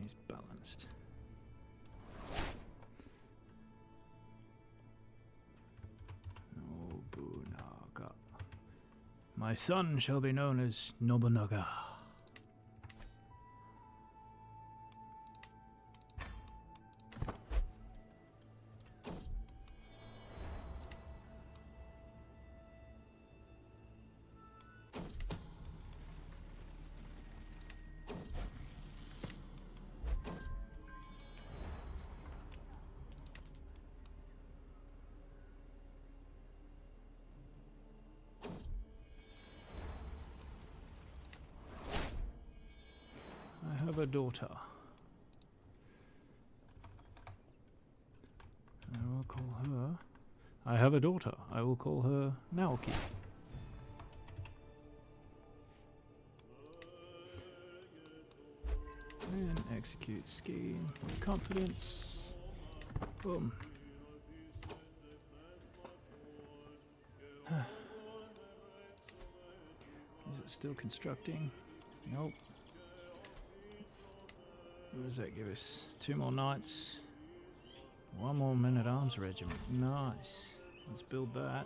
He's balanced. Nobunaga. My son shall be known as Nobunaga. I have a daughter. I will call her... I have a daughter. I will call her Naoki. Execute scheme with confidence. Boom. Is it still constructing? Nope. What does that give us? 2 more knights. 1 more men-at-arms regiment. Nice. Let's build that.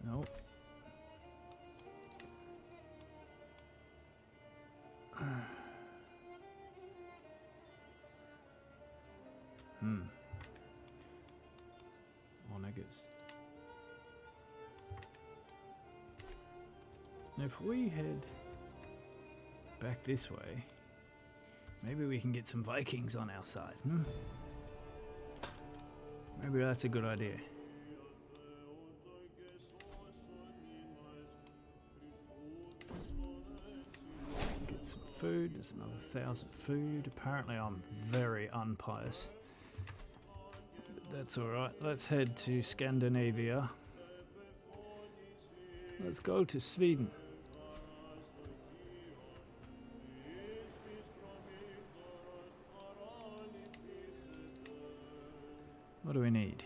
Nope. Onagers. If we head back this way, maybe we can get some Vikings on our side. Maybe that's a good idea. Get some food. There's another 1,000 food. Apparently I'm very unpious. That's alright. Let's head to Scandinavia. Let's go to Sweden. What do we need?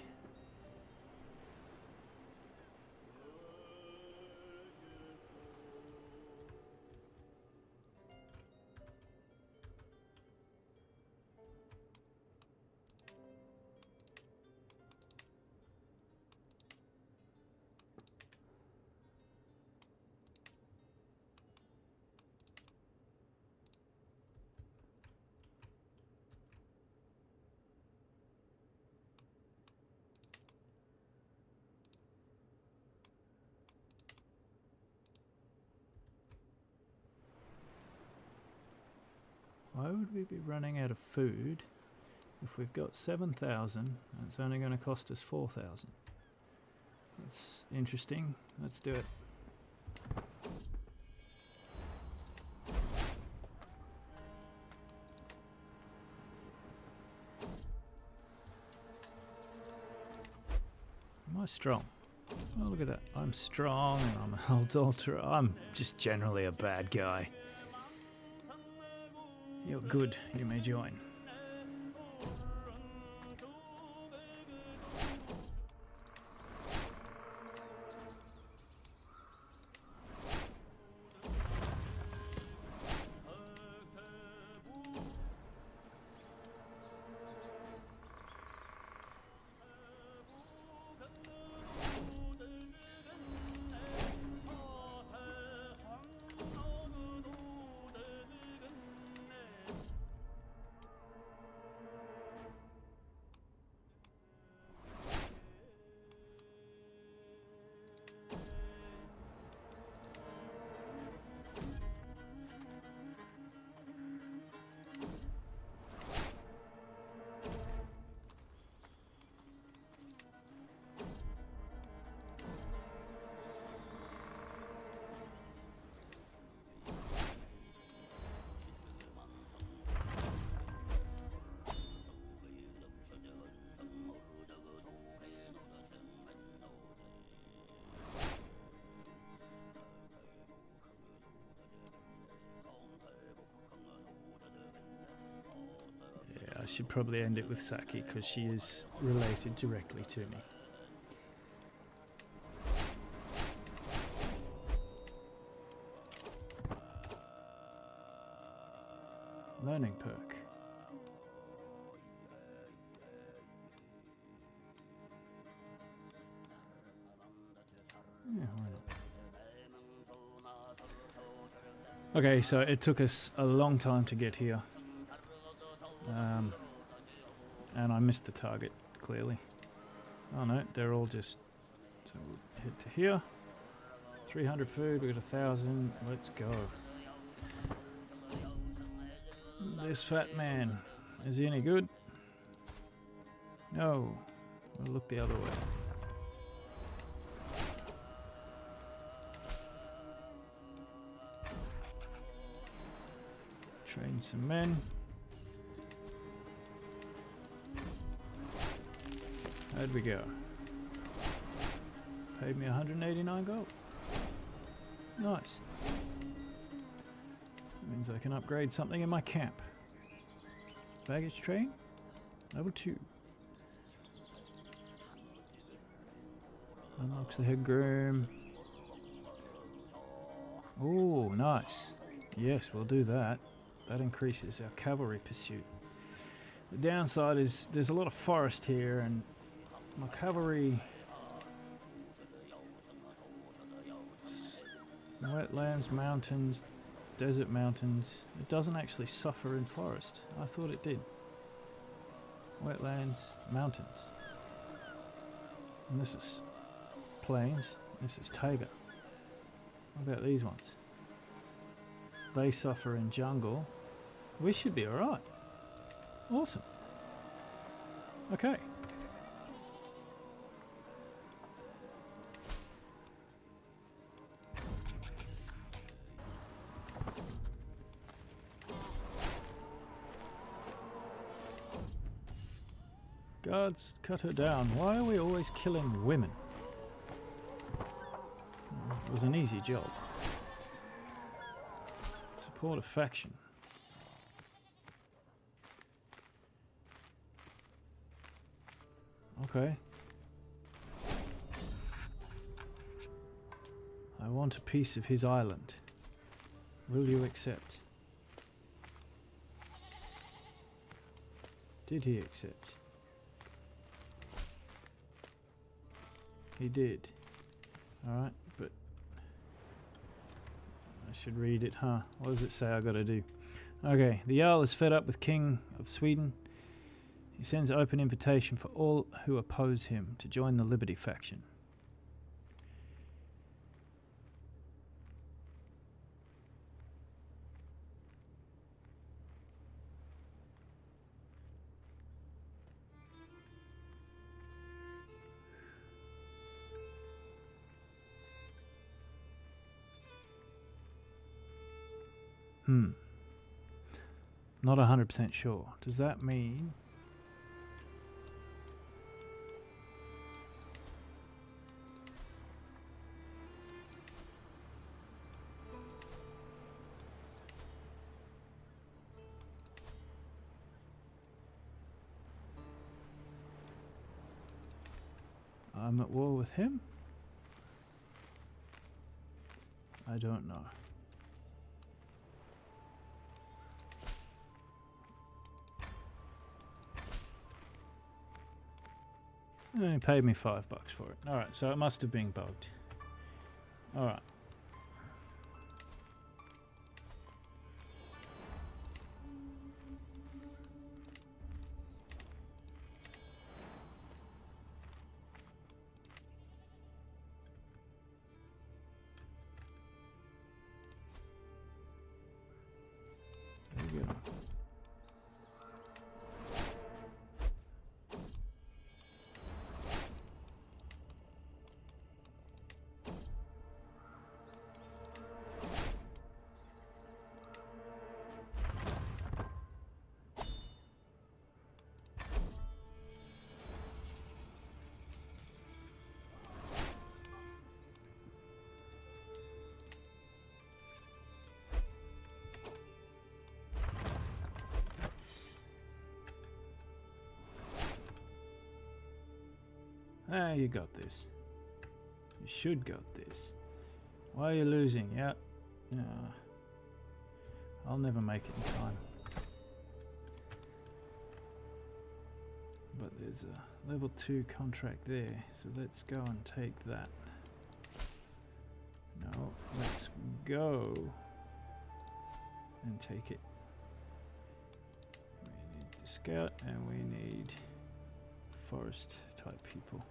Why would we be running out of food if we've got 7,000 and it's only going to cost us 4,000? That's interesting. Let's do it. Am I strong? Oh, look at that. I'm strong and I'm an adulterer. I'm just generally a bad guy. You're good. You may join. I should probably end it with Saki because she is related directly to me. Learning perk. Yeah, why not? Okay, so it took us a long time to get here. And I missed the target, clearly. Oh no, they're all just... So we'll head to here. 300 food, we got 1,000. Let's go. This fat man, is he any good? No. We'll look the other way. Train some men. How'd we go? Paid me 189 gold. Nice. That means I can upgrade something in my camp. Baggage train, level 2. Unlocks the headroom. Oh, nice. Yes, we'll do that. That increases our cavalry pursuit. The downside is there's a lot of forest here, and my cavalry... Wetlands, mountains, desert mountains. It doesn't actually suffer in forest. I thought it did. Wetlands, mountains. And this is plains. This is taiga. What about these ones? They suffer in jungle. We should be alright. Awesome. Okay. Guards, cut her down. Why are we always killing women? It was an easy job. Support a faction. Okay. I want a piece of his island. Will you accept? Did he accept? He did. Alright, but I should read it, huh? What does it say I gotta do? Okay, the Jarl is fed up with King of Sweden. He sends an open invitation for all who oppose him to join the Liberty faction. Not 100% sure. Does that mean... I'm at war with him? I don't know. And he paid me $5 for it. Alright, so it must have been bugged. Alright. There we go. Ah, you got this. You should got this. Why are you losing? Yeah. I'll never make it in time. But there's a level 2 contract there, so let's go and take that. No, let's go and take it. We need the scout and we need forest type people.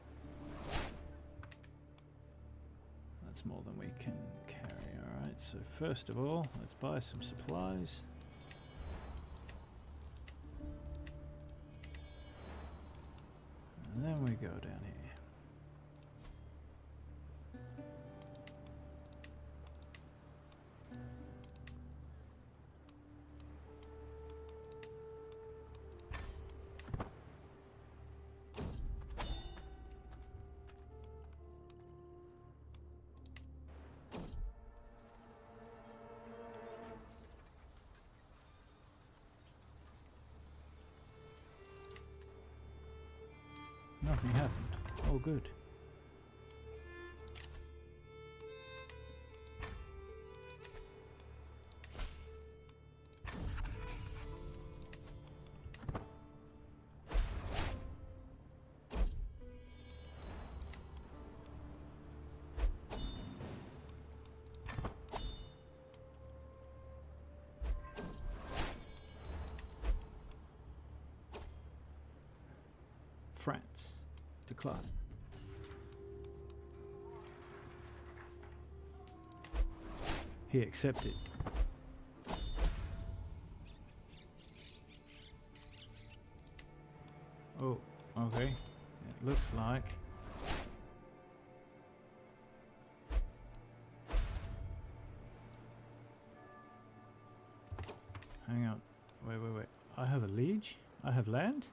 That's more than we can carry. Alright, so first of all, let's buy some supplies. And then we go down here. Nothing happened. All good. France. Decline. He accepted. Oh, okay. It looks like. Hang on. Wait. I have a liege? I have land?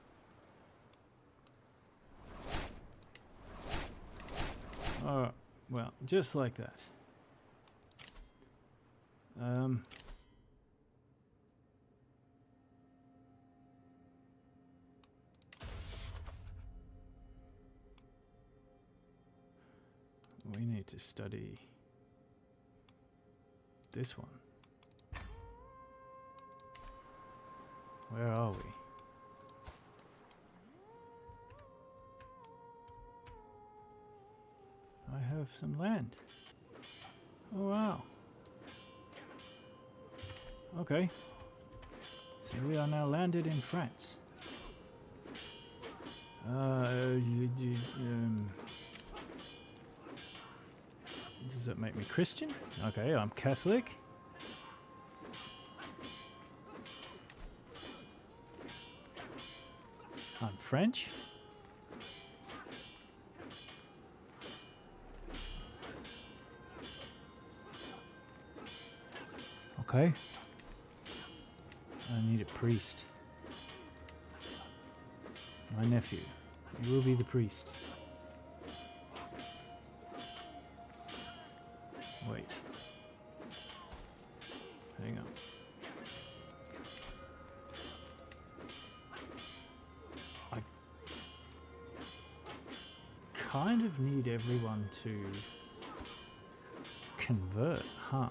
Oh, well, just like that. We need to study this one. Where are we? I have some land. Oh wow. Okay. So we are now landed in France. Does that make me Christian? Okay, I'm Catholic. I'm French. Okay. I need a priest. My nephew. He will be the priest. Wait. Hang on. I kind of need everyone to convert, huh?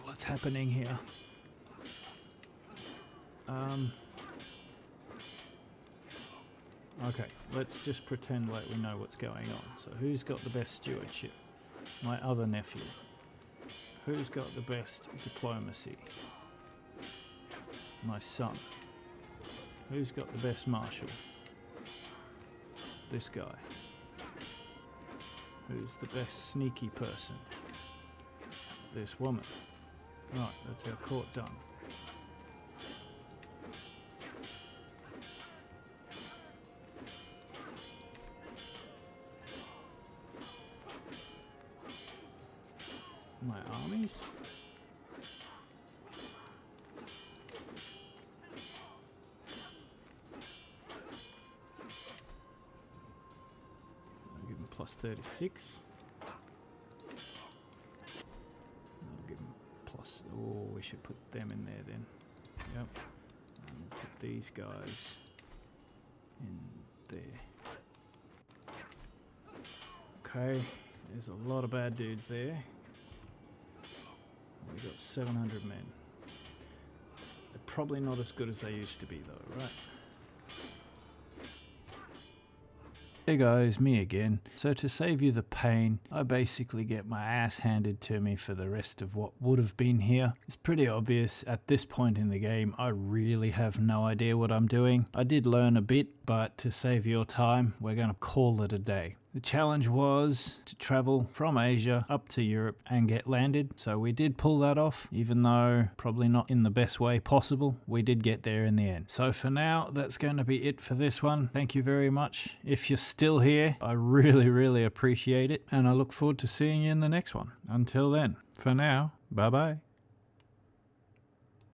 What's happening here? Okay, let's just pretend like we know what's going on. So who's got the best stewardship? My other nephew. Who's got the best diplomacy? My son. Who's got the best marshal? This guy. Who's the best sneaky person? This woman. Right, that's our court done. My armies. I'll give him plus 36. Oh, we should put them in there then. Yep. And put these guys in there. Okay, there's a lot of bad dudes there. We got 700 men. They're probably not as good as they used to be though, right? Hey guys, me again. So to save you the pain, I basically get my ass handed to me for the rest of what would have been here. It's pretty obvious at this point in the game, I really have no idea what I'm doing. I did learn a bit, but to save your time, we're going to call it a day. The challenge was to travel from Asia up to Europe and get landed. So we did pull that off, even though probably not in the best way possible. We did get there in the end. So for now, that's going to be it for this one. Thank you very much. If you're still here, I really appreciate it. And I look forward to seeing you in the next one. Until then, for now, bye bye.